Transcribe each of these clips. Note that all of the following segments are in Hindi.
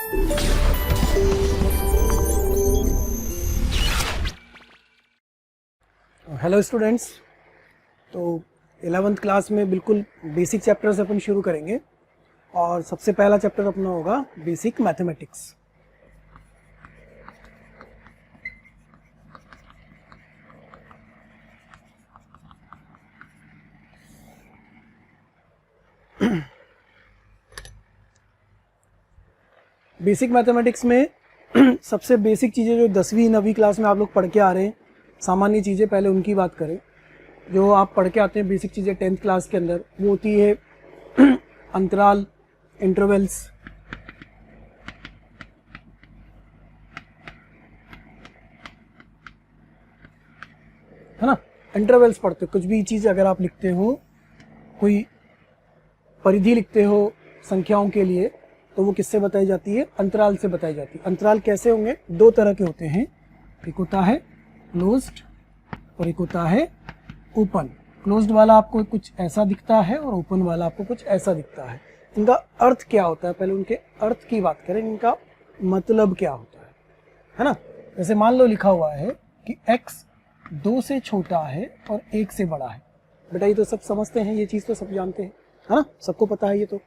हेलो स्टूडेंट्स, तो 11th क्लास में बिल्कुल बेसिक चैप्टर से अपन शुरू करेंगे और सबसे पहला चैप्टर अपना होगा बेसिक मैथमेटिक्स। बेसिक मैथमेटिक्स में सबसे बेसिक चीज़ें जो 10वीं 9वीं क्लास में आप लोग पढ़ के आ रहे हैं, सामान्य चीज़ें, पहले उनकी बात करें। जो आप पढ़ के आते हैं बेसिक चीज़ें 10th क्लास के अंदर, वो होती है अंतराल, इंटरवल्स, है ना। इंटरवल्स पढ़ते हो, कुछ भी चीज़ अगर आप लिखते हो, कोई परिधि लिखते हो संख्याओं के लिए, तो वो किससे बताई जाती है? अंतराल से बताई जाती है। अंतराल कैसे होंगे? दो तरह के होते हैं, एक होता है क्लोज्ड और एक होता है ओपन। क्लोज्ड वाला आपको कुछ ऐसा दिखता है और ओपन वाला आपको कुछ ऐसा दिखता है। इनका अर्थ क्या होता है? पहले उनके अर्थ की बात करें, इनका मतलब क्या होता है ना। जैसे मान लो लिखा हुआ है कि x 2 से छोटा है और 1 से बड़ा है। बेटा ये तो सब समझते हैं, ये चीज़ तो सब जानते हैं, है ना, सबको पता है ये तो,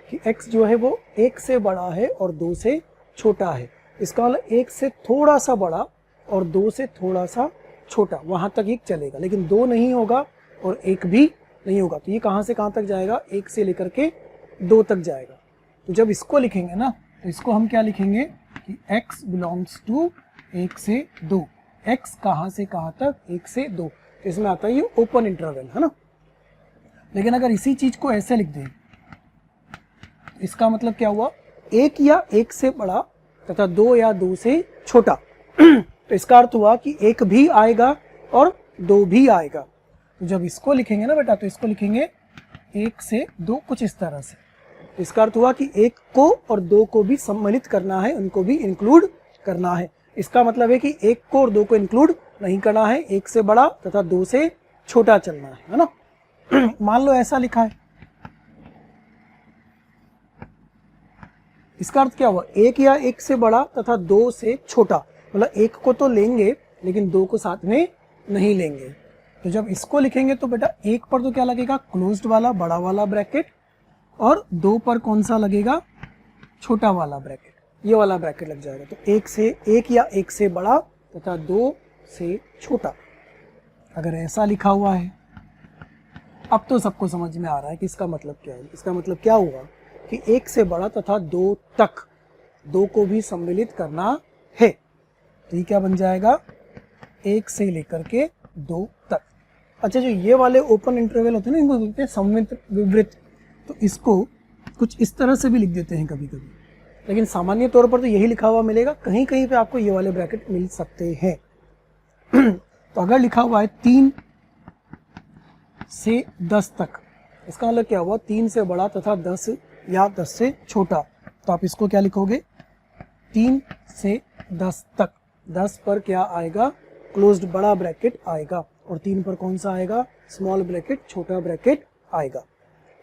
कि x जो है वो 1 से बड़ा है और 2 से छोटा है। इसका मतलब 1 से थोड़ा सा बड़ा और 2 से थोड़ा सा छोटा, वहाँ तक ही चलेगा, लेकिन 2 नहीं होगा और 1 भी नहीं होगा। तो ये कहाँ से कहाँ तक जाएगा? 1 से लेकर के 2 तक जाएगा। तो जब इसको लिखेंगे ना, तो इसको हम क्या लिखेंगे कि x बिलोंग्स टू 1 से 2। x कहाँ से कहाँ तक? 1 से 2। तो इसमें आता है ये ओपन इंटरवल, है ना। लेकिन अगर इसी चीज़ को ऐसे लिख दें, इसका मतलब क्या हुआ? 1 या 1 से बड़ा तथा 2 या 2 से छोटा। तो इसका अर्थ हुआ कि 1 भी आएगा और 2 भी आएगा। तो जब इसको लिखेंगे ना बेटा, तो इसको लिखेंगे 1 से 2 कुछ इस तरह से। तो इसका अर्थ हुआ कि 1 को और 2 को भी सम्मिलित करना है, उनको भी इंक्लूड करना है। इसका मतलब है कि 1 को और 2 को इंक्लूड नहीं करना है, 1 से बड़ा तथा 2 से छोटा चलना है ना। मान लो ऐसा लिखा है, इसका अर्थ क्या हुआ? 1 या 1 से बड़ा तथा 2 से छोटा, मतलब 1 को तो लेंगे लेकिन 2 को साथ में नहीं लेंगे। तो जब इसको लिखेंगे तो बेटा 1 पर तो क्या लगेगा? क्लोज्ड वाला बड़ा वाला ब्रैकेट, और 2 पर कौन सा लगेगा? छोटा वाला ब्रैकेट, ये वाला ब्रैकेट लग जाएगा। तो 1 या 1 से बड़ा तथा 2 से छोटा, अगर ऐसा लिखा हुआ है, अब तो सबको समझ में आ रहा है कि इसका मतलब क्या है। इसका मतलब क्या हुआ कि 1 से बड़ा तथा 2 तक, 2 को भी सम्मिलित करना है। तो ये क्या बन जाएगा? 1 से लेकर के 2 तक। अच्छा, जो ये वाले ओपन इंटरवल होते हैं ना, इनको बोलते हैं सममित विवृत। तो इसको कुछ इस तरह से भी लिख देते हैं कभी कभी, लेकिन सामान्य तौर पर तो यही लिखा हुआ मिलेगा। कहीं कहीं पे आपको ये वाले ब्रैकेट मिल सकते हैं। तो अगर लिखा हुआ है 3 से 10 तक, इसका मतलब क्या हुआ? 3 से बड़ा तथा 10 या 10 से छोटा। तो आप इसको क्या लिखोगे? 3 से 10 तक। 10 पर क्या आएगा? क्लोज्ड बड़ा ब्रैकेट आएगा, और 3 पर कौन सा आएगा? स्मॉल ब्रैकेट, छोटा ब्रैकेट आएगा।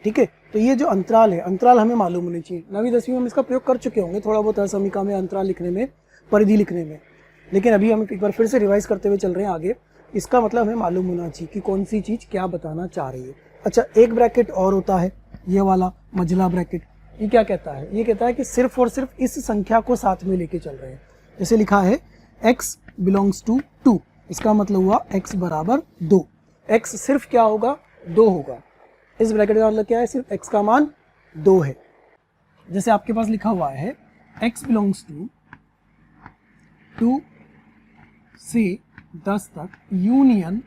ठीक है। तो ये जो अंतराल है, अंतराल हमें मालूम होनी चाहिए। 9वीं 10वीं में हम इसका प्रयोग कर चुके होंगे थोड़ा बहुत समीक्षा में, अंतराल लिखने में, परिधि लिखने में, लेकिन अभी हम एक बार फिर से रिवाइज करते हुए चल रहे हैं आगे। इसका मतलब हमें मालूम होना चाहिए कि कौन सी चीज़ क्या बताना चाह रही है। अच्छा, एक ब्रैकेट और होता है, ये वाला मझला ब्रैकेट। ये क्या कहता है? ये कहता है कि सिर्फ और सिर्फ इस संख्या को साथ में लेके चल रहे हैं। जैसे लिखा है x बिलोंग्स टू 2, इसका मतलब हुआ x बराबर 2। x सिर्फ क्या होगा? 2 होगा। इस ब्रैकेट का मतलब क्या है? सिर्फ x का मान 2 है। जैसे आपके पास लिखा हुआ है x बिलोंग्स टू 2 से 10 तक यूनियन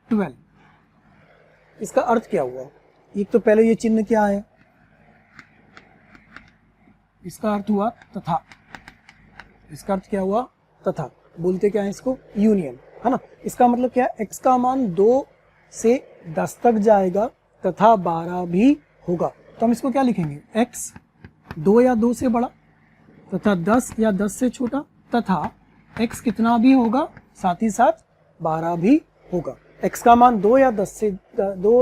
12। इसका अर्थ क्या हुआ? एक तो पहले ये चिन्ह क्या है? इसका अर्थ हुआ तथा। इसका अर्थ क्या हुआ? तथा। बोलते क्या है इसको? यूनियन, है ना। इसका मतलब क्या है? x का मान 2 से 10 तक जाएगा तथा 12 भी होगा। तो हम इसको क्या लिखेंगे? x 2 या 2 से बड़ा तथा 10 या 10 से छोटा, तथा x कितना भी होगा, साथ ही साथ 12 भी होगा। x का मान 2 या 10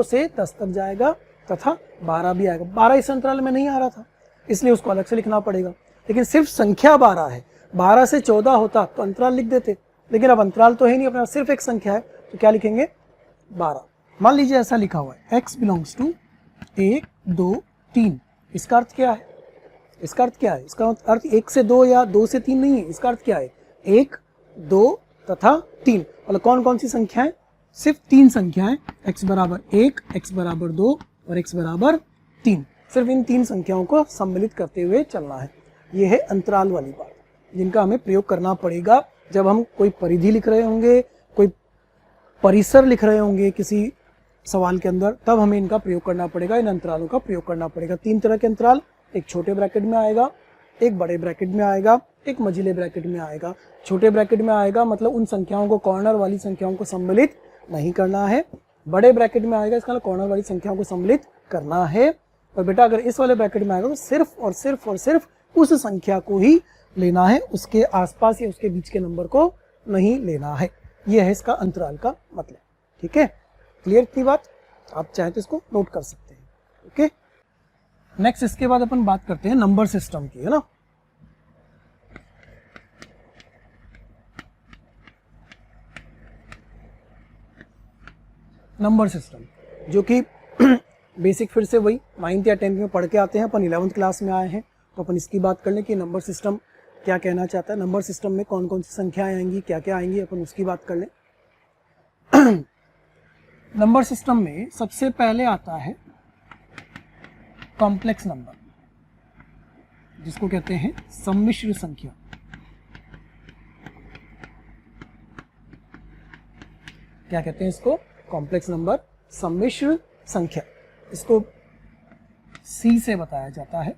से 10 तक जाएगा तथा 12 भी आएगा। 12 इस अंतराल में नहीं आ रहा था, इसलिए उसको अलग से लिखना पड़ेगा। लेकिन सिर्फ संख्या 12 है, 12 से 14 होता तो अंतराल लिख देते, लेकिन अब अंतराल तो है नहीं, अपना सिर्फ एक संख्या है, तो क्या लिखेंगे 12। मान लीजिए ऐसा लिखा हुआ है x बिलोंग्स टू 1 2 3, इसका अर्थ क्या है? इसका अर्थ क्या है? इसका अर्थ 1 से 2 या 2 से 3 नहीं है, इसका अर्थ क्या है? 1 2 तथा 3। मतलब कौन कौन सी संख्याएं? सिर्फ 3 संख्याएं, x बराबर 1, x बराबर 2 और x बराबर 3। सिर्फ इन 3 संख्याओं को सम्मिलित करते हुए चलना है। ये है अंतराल वाली बात, जिनका हमें प्रयोग करना पड़ेगा जब हम कोई परिधि लिख रहे होंगे, कोई परिसर लिख रहे होंगे किसी सवाल के अंदर, तब हमें इनका प्रयोग करना पड़ेगा, इन अंतरालों का प्रयोग करना पड़ेगा। 3 तरह के अंतराल, एक छोटे ब्रैकेट में आएगा, एक बड़े ब्रैकेट में आएगा, एक मझिले ब्रैकेट में आएगा। छोटे ब्रैकेट में आएगा मतलब उन संख्याओं को, कॉर्नर वाली संख्याओं को सम्मिलित नहीं करना है। बड़े ब्रैकेट में आएगा, इसका मतलब कॉर्नर वाली संख्याओं को सम्मिलित करना है। और बेटा अगर इस वाले ब्रैकेट में आएगा तो सिर्फ और सिर्फ और सिर्फ उस संख्या को ही लेना है, उसके आसपास या उसके बीच के नंबर को नहीं लेना है। यह है इसका अंतराल का मतलब। ठीक है, क्लियर इतनी बात? आप चाहे तो इसको नोट कर सकते हैं। ओके, नेक्स्ट इसके बाद अपन बात करते हैं नंबर सिस्टम की, है ना। नंबर सिस्टम जो कि बेसिक फिर से वही 9th या 10th में पढ़ के आते हैं, अपन 11th क्लास में आए हैं, तो अपन इसकी बात कर लें कि नंबर सिस्टम क्या कहना चाहता है। नंबर सिस्टम में कौन कौन सी संख्याएं आएंगी, क्या क्या आएंगी, अपन उसकी बात कर लें। नंबर सिस्टम में सबसे पहले आता है कॉम्प्लेक्स नंबर, जिसको कहते हैं सम्मिश्र संख्या। क्या कहते हैं इसको? कॉम्प्लेक्स नंबर, सम्मिश्र संख्या। इसको C से बताया जाता है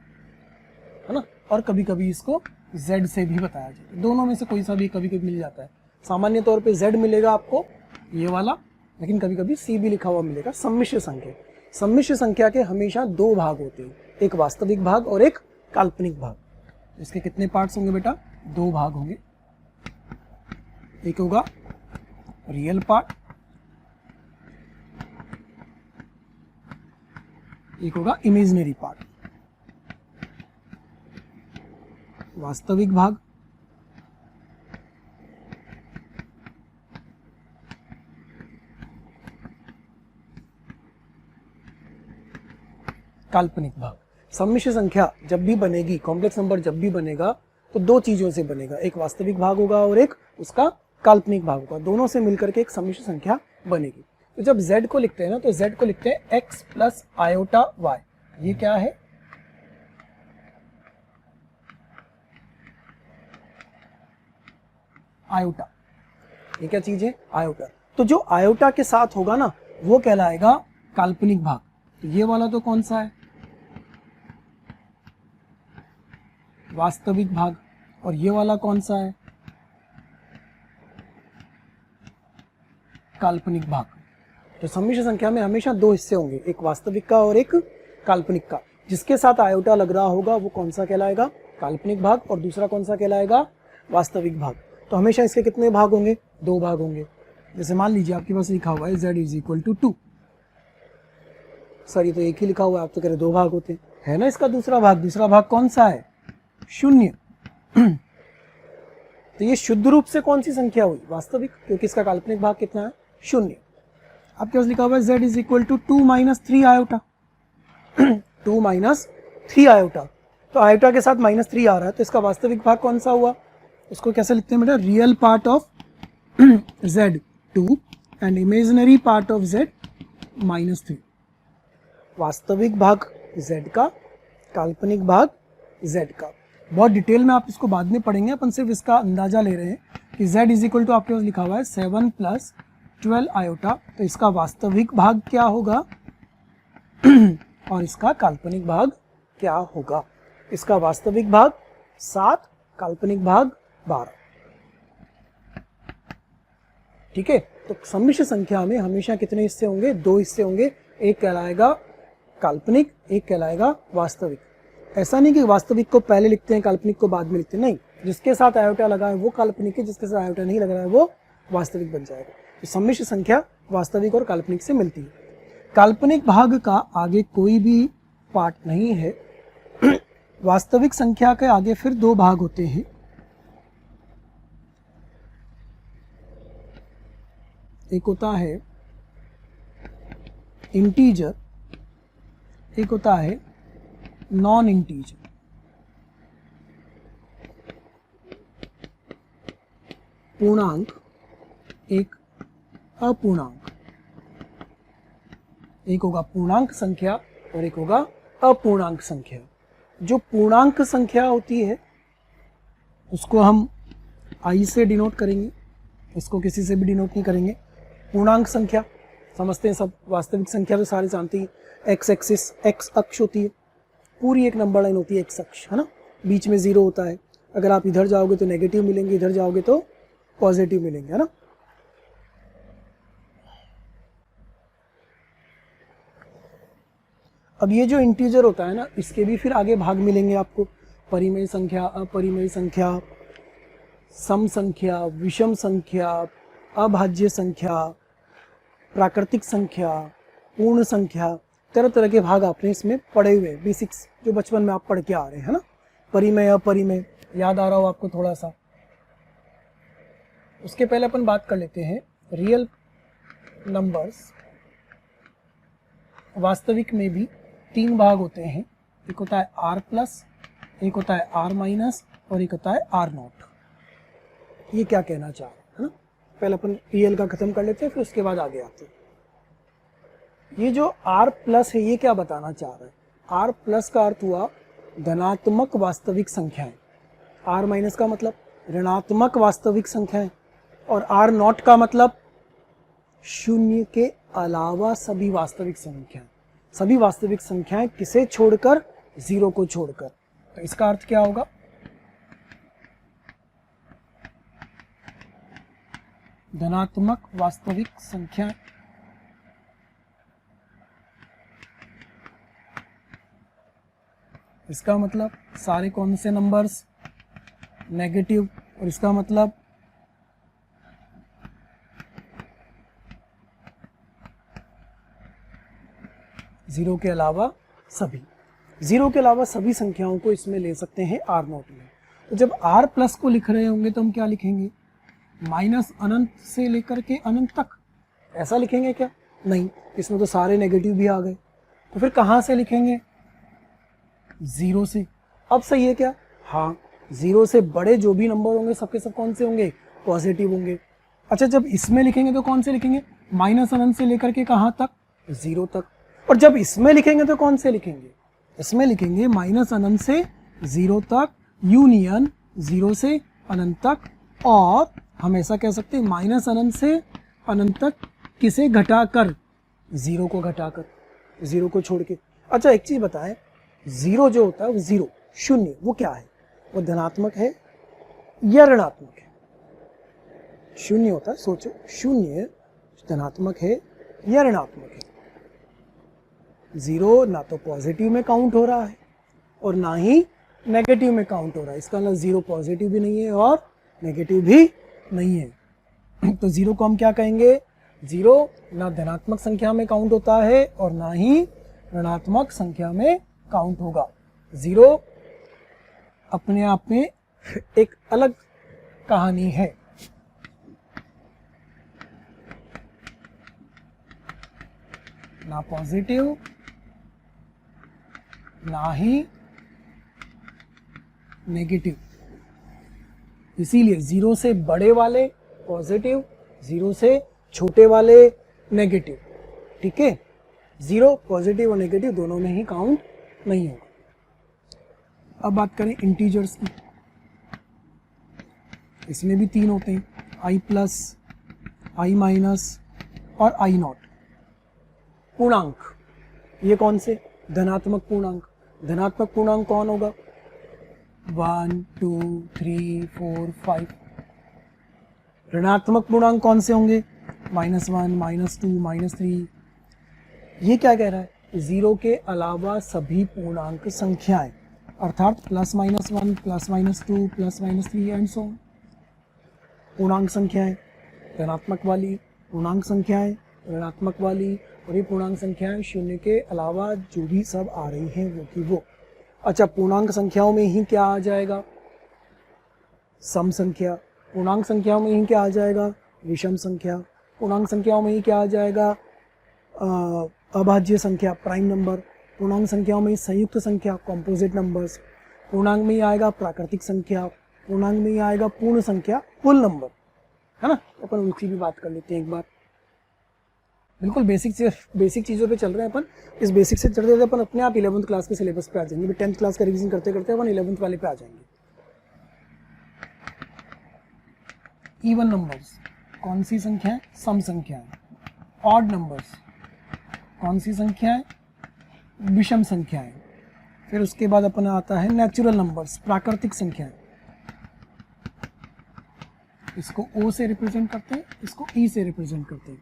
ना, और कभी कभी इसको Z से भी बताया जाता है। दोनों में से कोई सा भी कभी कभी मिल जाता है। सामान्य तौर पे Z मिलेगा आपको, ये वाला, लेकिन कभी कभी C भी लिखा हुआ मिलेगा। सम्मिश्र संख्या, सम्मिश्र संख्या के हमेशा 2 भाग होते हैं, एक वास्तविक भाग और एक काल्पनिक भाग। इसके कितने पार्ट्स होंगे बेटा? 2 भाग होंगे। एक होगा रियल पार्ट, एक होगा इमेजिनरी पार्ट। वास्तविक भाग, काल्पनिक भाग। सम्मिश्र संख्या जब भी बनेगी, कॉम्प्लेक्स नंबर जब भी बनेगा, तो 2 चीजों से बनेगा, एक वास्तविक भाग होगा और एक उसका काल्पनिक भाग होगा। दोनों से मिलकर के एक सम्मिश्र संख्या बनेगी। तो जब z को लिखते हैं ना, तो z को लिखते हैं x प्लस आयोटा y। ये क्या है? आयोटा। ये क्या चीज है? आयोटा। तो जो आयोटा के साथ होगा ना, वो कहलाएगा काल्पनिक भाग। तो ये वाला तो कौन सा है? वास्तविक भाग। और ये वाला कौन सा है? काल्पनिक भाग। तो सम्मिश्र संख्या में हमेशा 2 हिस्से होंगे, एक वास्तविक का और एक काल्पनिक का। जिसके साथ आयोटा लग रहा होगा वो कौन सा कहलाएगा? काल्पनिक भाग। और दूसरा कौन सा कहलाएगा? वास्तविक भाग। तो हमेशा इसके कितने भाग होंगे? 2 भाग होंगे। जैसे मान लीजिए आपके पास लिखा हुआ है z is equal to 2। Sir ये तो एक ही लिखा हुआ है, आप तो कह रहे 2 भाग होते हैं, है ना इसका दूसरा भाग। दूसरा भाग कौन सा है? 0। तो ये शुद्ध रूप से कौन सी संख्या हुई? वास्तविक, क्योंकि इसका काल्पनिक भाग कितना है? 0। आपके पास लिखा हुआ है z is equal to 2 minus 3 iota. 2 minus 3 iota, तो आयोटा के साथ -3 आ रहा है, तो इसका वास्तविक भाग कौन सा हुआ? उसको कैसे लिखते हैं बेटा? Real part of z 2 and imaginary part of z -3। वास्तविक भाग z का, काल्पनिक भाग z का। बहुत डिटेल में आप इसको बाद में पढ़ेंगे, अपन सिर्फ इसका अंदाजा ले रहे हैं कि z इज इक्वल टू आपके पास लिखा हुआ है 7 प्लस 12 आयोटा। तो इसका वास्तविक भाग क्या होगा और इसका काल्पनिक भाग क्या होगा? इसका वास्तविक भाग 7, काल्पनिक भाग 12। ठीक है, तो सम्मिश्र संख्या में हमेशा कितने हिस्से होंगे? 2 हिस्से होंगे, एक कहलाएगा काल्पनिक, एक कहलाएगा वास्तविक। ऐसा नहीं कि वास्तविक को पहले लिखते हैं, काल्पनिक को बाद में लिखते हैं, नहीं। जिसके साथ आयोटा लगा है वो काल्पनिक है, जिसके साथ आयोटा नहीं लग रहा है वो वास्तविक बन जाएगा। तो सम्मिश्र संख्या वास्तविक और काल्पनिक से मिलती है। काल्पनिक भाग का आगे कोई भी पार्ट नहीं है वास्तविक संख्या के आगे फिर दो भाग होते हैं। एक होता है इंटीजर, एक होता है नॉन इंटीजर। पूर्णांक, एक अपूर्णांक। एक होगा पूर्णांक संख्या और एक होगा अपूर्णांक संख्या। जो पूर्णांक संख्या होती है उसको हम आई से डिनोट करेंगे, इसको किसी से भी डिनोट नहीं करेंगे। पूर्णांक संख्या समझते हैं सब, वास्तविक संख्या तो सारे जानते हैं। एक्स एक्सिस, एक्स अक्ष होती है, पूरी एक नंबर लाइन होती है एक्स अक्ष, है ना। बीच में जीरो होता है। अगर आप इधर जाओगे तो नेगेटिव मिलेंगे, इधर जाओगे तो पॉजिटिव मिलेंगे, है ना। अब ये जो इंटीजर होता है ना, इसके भी फिर आगे भाग मिलेंगे आपको। परिमेय संख्या, अपरिमेय संख्या, सम संख्या, विषम संख्या, अभाज्य संख्या, प्राकृतिक संख्या, पूर्ण संख्या, तरह तरह के भाग आपने इसमें पढ़े हुए हैं, बेसिक्स जो बचपन में आप पढ़ के आ रहे हैं ना। परिमेय, अपरिमेय याद आ रहा हो आपको थोड़ा सा। उसके पहले अपन बात कर लेते हैं रियल नंबर्स। वास्तविक में भी तीन भाग होते हैं। एक होता है आर प्लस, एक होता है आर माइनस और एक होता है आर नॉट। ये क्या कहना चाह रहे हैं, है ना। पहले अपन रियल का खत्म कर लेते हैं, फिर उसके बाद आगे आते हैं। ये जो आर प्लस है ये क्या बताना चाह रहा है। आर प्लस का अर्थ हुआ धनात्मक वास्तविक संख्याएं, आर माइनस का मतलब ऋणात्मक वास्तविक संख्याएं, और आर नॉट का मतलब शून्य के अलावा सभी वास्तविक संख्याएं। सभी वास्तविक संख्याएं किसे छोड़कर, जीरो को छोड़कर। तो इसका अर्थ क्या होगा, धनात्मक वास्तविक संख्याएं इसका मतलब सारे कौन से नंबर्स नेगेटिव, और इसका मतलब जीरो के अलावा सभी। जीरो के अलावा सभी संख्याओं को इसमें ले सकते हैं आर नॉट में। तो जब आर प्लस को लिख रहे होंगे तो हम क्या लिखेंगे, माइनस अनंत से लेकर के अनंत तक, ऐसा लिखेंगे क्या, नहीं, इसमें तो सारे नेगेटिव भी आ गए। तो फिर कहाँ से लिखेंगे, जीरो से। अब सही है क्या, हाँ, जीरो से बड़े जो भी नंबर होंगे सबके सब कौन से होंगे, पॉजिटिव होंगे। अच्छा, जब इसमें लिखेंगे तो कौन से लिखेंगे, माइनस अनंत से लेकर के कहाँ तक, जीरो तक। और जब इसमें लिखेंगे तो कौन से लिखेंगे, इसमें लिखेंगे माइनस अनंत से जीरो तक, यूनियन जीरो से अनंत तक, और हम ऐसा कह सकते हैं माइनस अनंत से अनंत तक किसे घटाकर, जीरो को घटाकर, जीरो को छोड़ के। अच्छा एक चीज बताएं, जीरो जो होता है वो जीरो, शून्य, वो क्या है, वो धनात्मक है या ऋणात्मक है। शून्य होता है, सोचो, शून्य धनात्मक है या ऋणात्मक है। जीरो ना तो पॉजिटिव में काउंट हो रहा है और ना ही नेगेटिव में काउंट हो रहा है। इसका मतलब जीरो पॉजिटिव भी नहीं है और नेगेटिव भी नहीं है। तो जीरो को हम क्या कहेंगे, जीरो ना धनात्मक संख्या में काउंट होता है और ना ही ऋणात्मक संख्या में काउंट होगा। जीरो अपने आप में एक अलग कहानी है। ना पॉजिटिव ना ही नेगेटिव, इसीलिए जीरो से बड़े वाले पॉजिटिव, जीरो से छोटे वाले नेगेटिव। ठीक है, जीरो पॉजिटिव और नेगेटिव दोनों में ही काउंट नहीं होगा। अब बात करें इंटीजर्स की, इसमें भी तीन होते हैं, आई प्लस, आई माइनस और आई नॉट। पूर्णांक, ये कौन से, धनात्मक पूर्णांक। धनात्मक पूर्णांक कौन होगा, 1 2 3 4 5। ऋणात्मक पूर्णांक कौन से होंगे, -1 -2 -3। ये क्या कह रहा है, जीरो के अलावा सभी पूर्णांक संख्याएं, अर्थात +-1 +-2 +-3 एंड सो ऑन। पूर्णांक संख्याएं धनात्मक वाली, पूर्णांक संख्याएं ऋणात्मक वाली, और ये पूर्णांक संख्याएं शून्य के अलावा जो भी सब आ रही हैं वो की वो। अच्छा, पूर्णांक संख्याओं में ही क्या आ जाएगा? सम संख्या। पूर्णांक संख्याओं में ही क्या आ जाएगा? विषम संख्या। पूर्णांक संख्याओं में ही क्या आ जाएगा? अभाज्य संख्या, प्राइम नंबर। पूर्णांक संख्याओं में ही संयुक्त संख्या, कॉम्पोजिट नंबर्स। पूर्णांक में ही आएगा प्राकृतिक संख्या। पूर्णांक में ही आएगा पूर्ण संख्या, होल नंबर, है ना। अपन उनकी भी बात कर लेते हैं एक बार। बिल्कुल बेसिक चीज़ों पे चल रहे हैं अपन। इस बेसिक से चलते अपन अपने आप 11th क्लास के सिलेबस पे आ जाएंगे। 10th क्लास का रिवीजन करते करते अपन 11th वाले पे आ जाएंगे। इवन नंबर्स कौन सी संख्या है? सम संख्या है। ऑड नंबर्स कौन सी संख्या है? विषम संख्या है। फिर उसके बाद अपना आता है नेचुरल नंबर्स, प्राकृतिक संख्याएं। इसको ओ से रिप्रेजेंट करते हैं, इसको ई से रिप्रेजेंट करते हैं।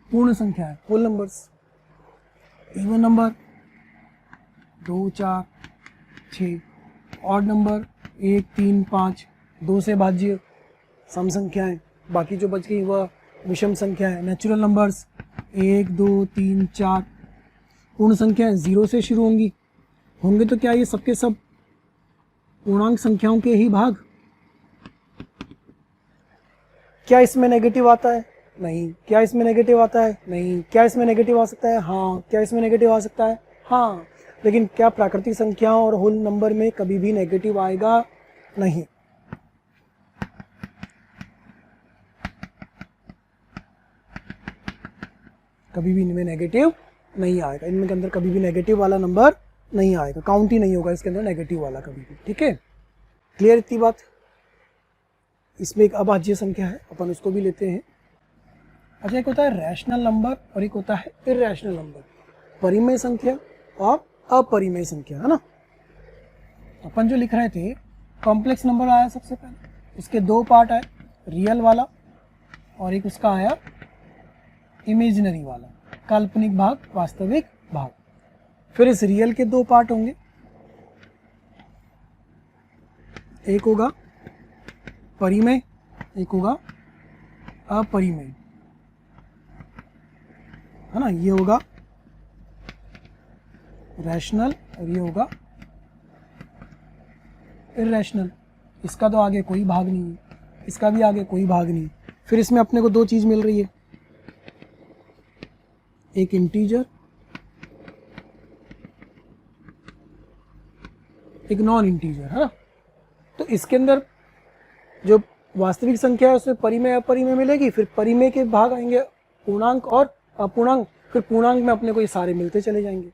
पूर्ण संख्या है, whole numbers. Even number 2, 4, 6। Odd number 1, 3, 5, 2 से भाज्य सम संख्याएं। बाकी जो बच गई वह विषम संख्या है। Natural numbers 1, 2, 3, 4। पूर्ण संख्याएं 0 से शुरू होंगे तो क्या ये सबके सब पूर्णांक संख्याओं के ही भाग? क्या इसमें नेगेटिव आता है? नहीं। क्या इसमें नेगेटिव आता है? नहीं। क्या इसमें नेगेटिव आ सकता है? हाँ। क्या इसमें नेगेटिव आ सकता है? हाँ। लेकिन क्या प्राकृतिक संख्याओं और होल नंबर में कभी भी नेगेटिव आएगा? नहीं। कभी भी इनमें नेगेटिव नहीं आएगा। इनमें के अंदर कभी भी नेगेटिव वाला नंबर नहीं आएगा, काउंट ही नहीं होगा इसके अंदर नेगेटिव वाला कभी भी। ठीक है, क्लियर इतनी बात? इसमें एक अभाज्य संख्या है, अपन उसको भी लेते हैं। अच्छा, एक होता है रैशनल नंबर और एक होता है इरैशनल नंबर। परिमेय संख्या और अपरिमेय संख्या, है ना। अपन जो लिख रहे थे, कॉम्प्लेक्स नंबर आया सबसे पहले। इसके दो पार्ट आए, रियल वाला और एक उसका आया इमेजिनरी वाला, काल्पनिक भाग, वास्तविक भाग। फिर इस रियल के दो पार्ट होंगे, एक होगा परिमेय, एक होगा अपरिमेय, है ना। ये होगा रैशनल और ये होगा इरैशनल। इसका तो आगे कोई भाग नहीं है, इसका भी आगे कोई भाग नहीं। फिर इसमें अपने को दो चीज मिल रही है, एक इंटीजर, एक नॉन इंटीजर, है ना। तो इसके अंदर जो वास्तविक संख्या है उसमें परिमेय अपरिमेय मिलेगी। फिर परिमेय के भाग आएंगे पूर्णांक और अपूर्णांक। फिर पूर्णांक में अपने को ये सारे मिलते चले जाएंगे।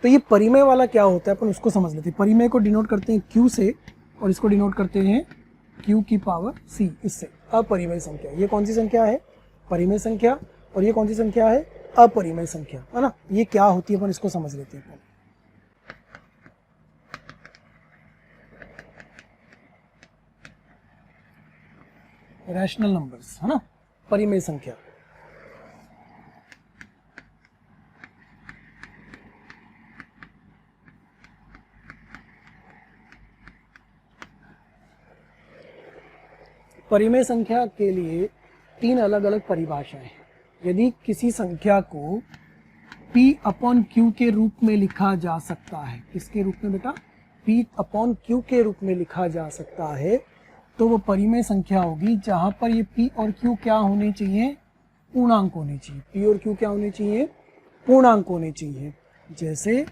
तो ये परिमेय वाला क्या होता है अपन उसको समझ लेते हैं। परिमेय को डिनोट करते हैं Q से और इसको डिनोट करते हैं Q की पावर C इससे। अपरिमेय संख्या, ये कौन सी संख्या है? परिमेय संख्या। और ये कौन सी संख्या है? अपरिमेय संख्या, है ना। ये क्या होती है अपन इसको समझ लेते हैं। रैशनल नंबर्स, है ना, परिमेय संख्या। परिमेय संख्या के लिए तीन अलग अलग परिभाषाएं हैं। यदि किसी संख्या को P/Q के रूप में लिखा जा सकता है, किसके रूप में बेटा? P/Q के रूप में लिखा जा सकता है, तो वो परिमेय संख्या होगी जहां पर ये P और Q क्या होने चाहिए? पूर्णांक होने चाहिए। P और Q क्या होने चाहिए? पूर्णांक होने चाहिए। जैसे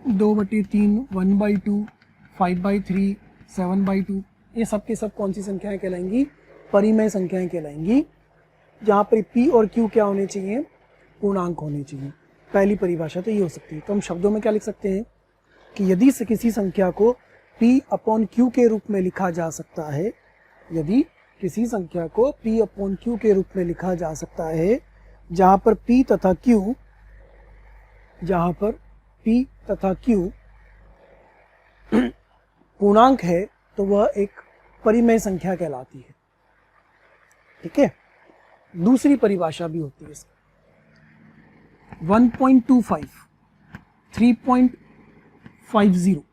2/3, 1/2, 5/3, 7/2, ये सब के सब कौन सी संख्याएं कहलाएंगी? परिमेय संख्याएं कहलाएंगी, जहां पर P और Q क्या होने चाहिए? पूर्णांक होने चाहिए। पहली परिभाषा तो ये हो सकती है। तो हम शब्दों में क्या लिख सकते हैं कि यदि से किसी संख्या को P/Q के रूप में लिखा जा सकता है, यदि किसी संख्या को P/Q के रूप में लिखा जा सकता है, जहां पर P तथा Q, जहां पर P तथा Q पूर्णांक है, तो वह एक परिमेय संख्या कहलाती है। ठीक है। दूसरी परिभाषा भी होती है इसकी, 1.25, 3.50,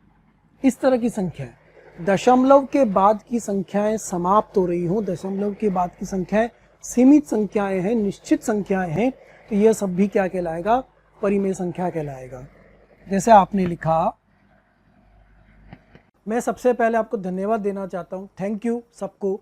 इस तरह की संख्या है, दशमलव के बाद की संख्याएं समाप्त हो रही हो, दशमलव के बाद की संख्याएं सीमित संख्याएं हैं, निश्चित संख्याएं हैं, तो यह सब भी क्या कहलाएगा, परिमेय संख्या कहलाएगा। जैसे आपने लिखा, मैं सबसे पहले आपको धन्यवाद देना चाहता हूं, थैंक यू सबको,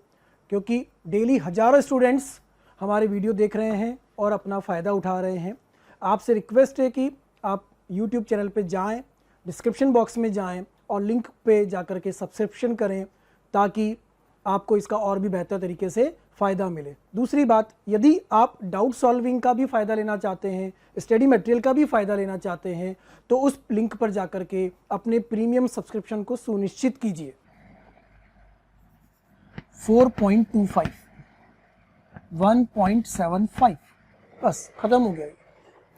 क्योंकि डेली हजारों स्टूडेंट्स हमारे वीडियो देख रहे हैं और अपना फ़ायदा उठा रहे हैं। आपसे रिक्वेस्ट है कि आप YouTube चैनल पे जाएं, डिस्क्रिप्शन बॉक्स में जाएं और लिंक पे जाकर के सब्सक्रिप्शन करें, ताकि आपको इसका और भी बेहतर तरीके से फ़ायदा मिले। दूसरी बात, यदि आप डाउट सॉल्विंग का भी फ़ायदा लेना चाहते हैं, स्टडी मटेरियल का भी फ़ायदा लेना चाहते हैं, तो उस लिंक पर जाकर के अपने प्रीमियम सब्सक्रिप्शन को सुनिश्चित कीजिए। 4.25, 1.75, बस ख़त्म हो गया।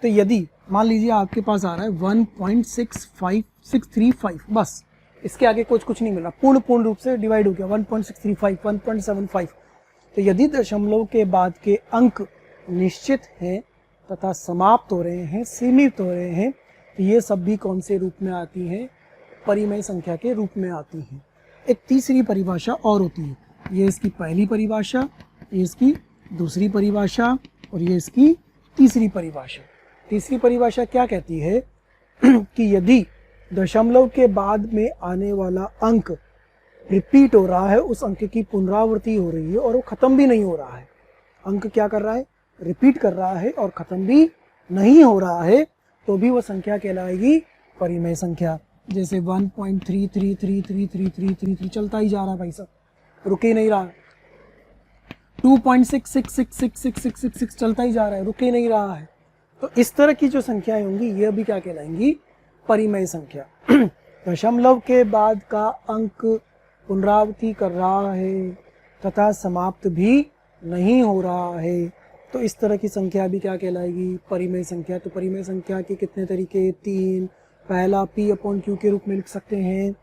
तो यदि मान लीजिए आपके पास आ रहा है 1.65635, बस इसके आगे कुछ नहीं मिला, पूर्ण रूप से डिवाइड हो गया, 1.635, 1.75। तो यदि दशमलव के बाद के अंक निश्चित हैं तथा समाप्त हो रहे हैं, सीमित हो रहे हैं, तो ये सब भी कौन से रूप में आती हैं, परिमेय संख्या के रूप में आती हैं। एक तीसरी परिभाषा और होती है, ये इसकी पहली परिभाषा, ये इसकी दूसरी परिभाषा और ये इसकी तीसरी परिभाषा। तीसरी परिभाषा क्या कहती है कि यदि दशमलव के बाद में आने वाला अंक रिपीट हो रहा है, उस अंक की पुनरावृत्ति हो रही है और वो ख़त्म भी नहीं हो रहा है, अंक क्या कर रहा है, रिपीट कर रहा है और ख़त्म भी नहीं हो रहा है, तो भी वह संख्या कहलाएगी परिमेय संख्या। जैसे 1.33333333 चलता ही जा रहा है भाई साहब, रुके ही नहीं रहा। 2.66666666 चलता ही जा रहा है, रुके ही नहीं रहा है। तो इस तरह की जो संख्याएं होंगी ये भी क्या कहलाएंगी, परिमेय संख्या। दशमलव के बाद का अंक पुनरावृत्ति कर रहा है तथा समाप्त भी नहीं हो रहा है, तो इस तरह की संख्या भी क्या कहलाएगी, परिमेय संख्या। तो परिमेय संख्या के कितने तरीके, 3। पहला P/Q के रूप में लिख सकते हैं,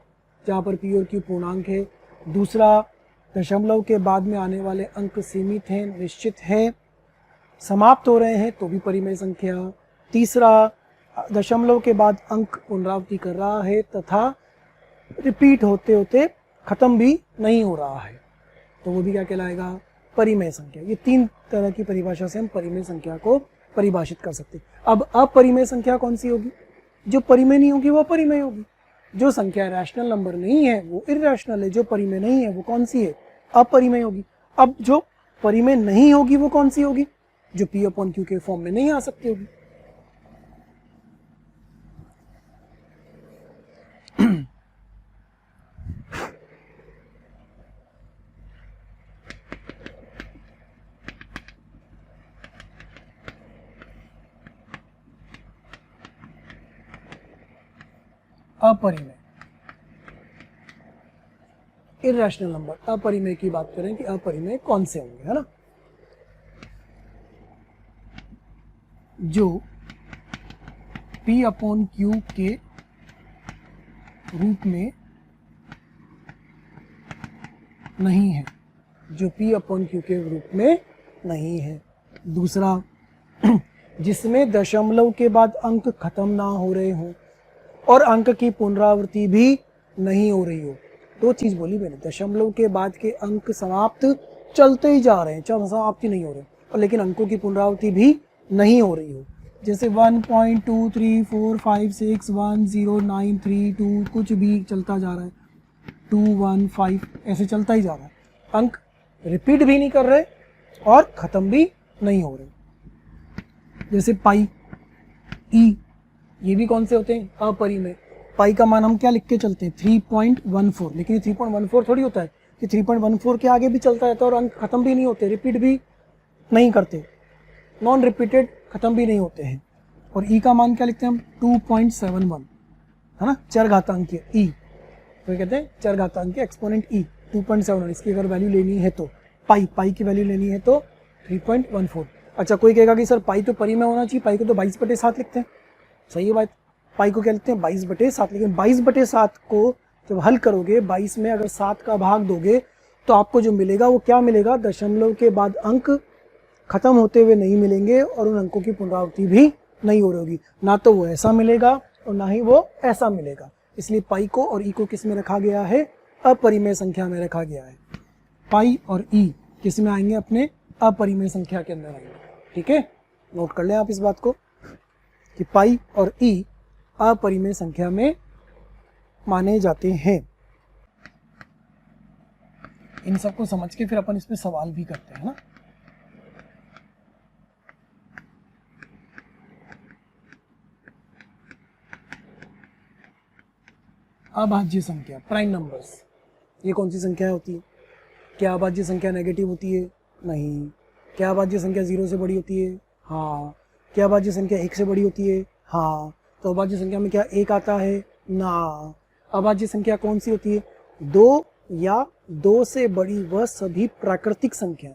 जहाँ पर P और Q पूर्णांक है। दूसरा, दशमलव के बाद में आने वाले अंक सीमित हैं, निश्चित हैं, समाप्त हो रहे हैं, तो भी परिमेय संख्या। तीसरा, दशमलव के बाद अंक पुनरावृत्ति कर रहा है तथा रिपीट होते होते ख़त्म भी नहीं हो रहा है, तो वो भी क्या कहलाएगा, परिमेय संख्या। ये 3 तरह की परिभाषा से हम परिमेय संख्या को परिभाषित कर सकते हैं। अब अपरिमेय संख्या कौन सी होगी, जो परिमेय नहीं होगी वो परिमेय होगी। जो संख्या रैशनल नंबर नहीं है वो इर्रेशनल है, जो परिमेय नहीं है वो कौन सी है, अपरिमेय होगी। अब जो परिमेय नहीं होगी वो कौन सी होगी, जो P/Q के फॉर्म में नहीं आ सकती होगी। अपरिमेय, इर्रेशनल नंबर, अपरिमेय की बात करें कि अपरिमेय कौन से होंगे, है ना। जो P/Q के रूप में नहीं है, जो P/Q के रूप में नहीं है। दूसरा, जिसमें दशमलव के बाद अंक खत्म ना हो रहे हों और अंक की पुनरावृत्ति भी नहीं हो रही हो। 2 चीज़ बोली मैंने, दशमलव के बाद के अंक समाप्त चलते ही जा रहे हैं, समाप्ति नहीं हो रहे, और लेकिन अंकों की पुनरावृत्ति भी नहीं हो रही हो। जैसे 1.23456109332 कुछ भी चलता जा रहा है, 215 ऐसे चलता ही जा रहा है, अंक रिपीट भी नहीं कर रहे और ख़त्म भी नहीं हो रहे। जैसे पाई, ई, ये भी कौन से होते हैं, अपरिमेय। पाई का मान हम क्या लिख के चलते हैं, 3.14, लेकिन 3.14 थोड़ी होता है कि 3.14 के आगे भी चलता रहता है और अंक खत्म भी नहीं होते, रिपीट भी नहीं करते, नॉन रिपीटेड खत्म भी नहीं होते हैं। और ई का मान क्या लिखते हैं हम, 2.71, है ना, चरघातांकीय ई, तो कहते हैं चरघातांकीय एक्सपोनेंट ई, 2.71। इसकी अगर वैल्यू लेनी है तो पाई की वैल्यू लेनी है तो 3.14। अच्छा, कोई कहेगा कि सर पाई तो परिमेय होना चाहिए, पाई को तो 22/7 लिखते हैं। सही है बात, पाई को क्या लिखते हैं, 22/7, लेकिन 22/7 को जब हल करोगे, 22 में अगर 7 का भाग दोगे तो आपको जो मिलेगा वो क्या मिलेगा, दशमलव के बाद अंक खत्म होते हुए नहीं मिलेंगे और उन अंकों की पुनरावृत्ति भी नहीं हो रही होगी। ना तो वो ऐसा मिलेगा और ना ही वो ऐसा मिलेगा, इसलिए पाई को और ई को किस में रखा गया है, अपरिमेय संख्या में रखा गया है। पाई और ई किस में आएंगे, अपने अपरिमेय संख्या के अंदर आएंगे। ठीक है, नोट कर लें आप इस बात को कि पाई और ई अपरिमेय संख्या में माने जाते हैं। इन सबको समझ के फिर अपन इसमें सवाल भी करते हैं ना। अभाज्य संख्या, प्राइम नंबर्स, ये कौन सी संख्या होती है? क्या अभाज्य संख्या नेगेटिव होती है? नहीं। क्या अभाज्य संख्या 0 से बड़ी होती है? हाँ। क्या अभाज्य संख्या 1 से बड़ी होती है? हाँ। तो अभाज्य संख्या में क्या 1 आता है? ना। अभाज्य संख्या कौन सी होती है? 2 या 2 से बड़ी वह सभी प्राकृतिक संख्या।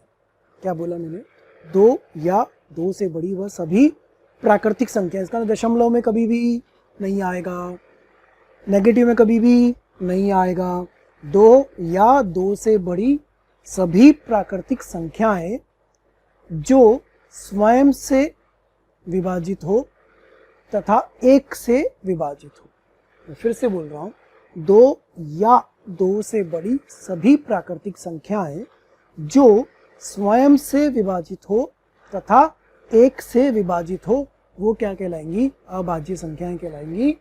क्या बोला मैंने? 2 या 2 से बड़ी वह सभी प्राकृतिक संख्या। इसका दशमलव में कभी भी नहीं आएगा, नेगेटिव में कभी भी नहीं आएगा। 2 या 2 से बड़ी सभी प्राकृतिक संख्याएं जो स्वयं से विभाजित हो तथा 1 से विभाजित हो। मैं फिर से बोल रहा हूं, 2 या 2 से बड़ी सभी प्राकृतिक संख्याएं जो स्वयं से विभाजित हो तथा 1 से विभाजित हो, वो क्या कहलाएंगी? अभाज्य संख्याएं कहलाएंगी,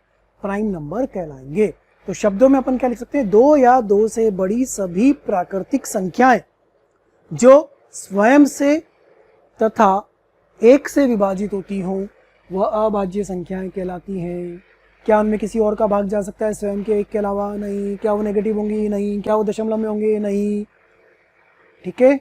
प्राइम नंबर कहलाएंगे। तो शब्दों में अपन क्या लिख सकते हैं? 2 या 2 से बड़ी सभी प्राकृतिक संख्याएं जो स्वयं से तथा 1 से विभाजित होती हों, वह अभाज्य संख्याएं कहलाती हैं। क्या उनमें किसी और का भाग जा सकता है स्वयं के 1 के अलावा? नहीं। क्या वो नेगेटिव होंगी? नहीं। क्या वो दशमलव में होंगे? नहीं। ठीक है,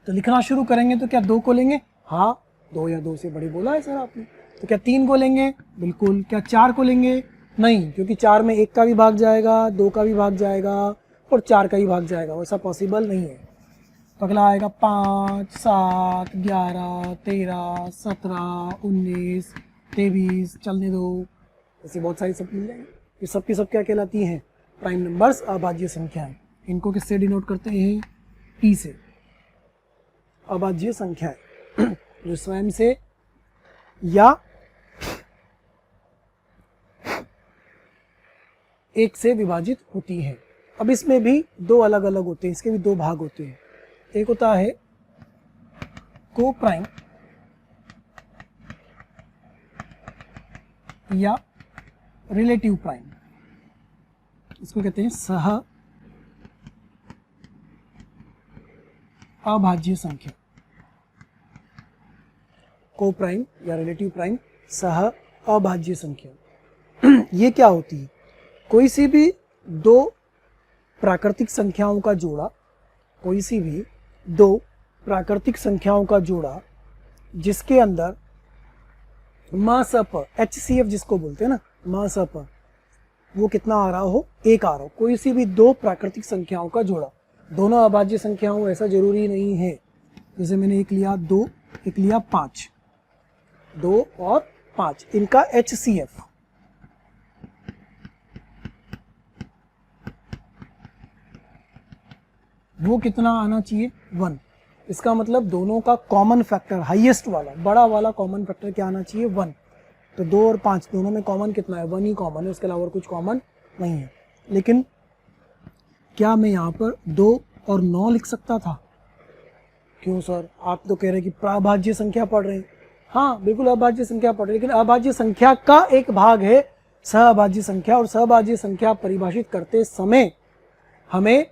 तो लिखना शुरू करेंगे तो क्या 2 को लेंगे? हाँ, 2 या 2 से बड़ी बोला है सर आपने। तो क्या 3 को लेंगे? बिल्कुल। क्या 4 को लेंगे? नहीं, क्योंकि 4 में 1 का भी भाग जाएगा, 2 का भी भाग जाएगा और 4 का ही भाग जाएगा, वैसा पॉसिबल नहीं है। तो अगला आएगा 5, 7, 11, 13, 17, 19, 23, चलने दो, ऐसे बहुत सारी सब मिल जाएंगे। ये सब की सब क्या कहलाती हैं? प्राइम नंबर्स, अभाज्य संख्याएं। इनको किससे डिनोट करते हैं? टी से। अभाज्य संख्याएं जो स्वयं से या 1 से विभाजित होती है। अब इसमें भी 2 अलग अलग होते हैं, इसके भी 2 भाग होते हैं। एक होता है को प्राइम या रिलेटिव प्राइम, इसको कहते हैं सह अभाज्य संख्या। को प्राइम या रिलेटिव प्राइम, सह अभाज्य संख्या। ये क्या होती है? कोई सी भी 2 प्राकृतिक संख्याओं का जोड़ा, कोई सी भी 2 प्राकृतिक संख्याओं का जोड़ा जिसके अंदर मसप, HCF जिसको बोलते हैं ना, मसप, वो कितना आ रहा हो? 1 आ रहा हो। कोई सी भी 2 प्राकृतिक संख्याओं का जोड़ा, दोनों अभाज्य संख्याओं ऐसा जरूरी नहीं है। जैसे मैंने एक लिया 2, एक लिया 5, 2 और 5, इनका HCF वो कितना आना चाहिए? 1। इसका मतलब दोनों का कॉमन फैक्टर, हाईएस्ट वाला, बड़ा वाला कॉमन फैक्टर क्या आना चाहिए? 1। तो 2 और 5 दोनों में कॉमन कितना है? 1 ही कॉमन है, उसके अलावा और कुछ कॉमन नहीं है। लेकिन क्या मैं यहाँ पर 2 और 9 लिख सकता था? क्यों सर, आप तो कह रहे हैं कि अभाज्य संख्या पढ़ रहे हैं। हाँ बिल्कुल अभाज्य संख्या पढ़ रहे हैं, लेकिन अभाज्य संख्या का एक भाग है सहअभाज्य संख्या, और सहअभाज्य संख्या परिभाषित करते समय हमें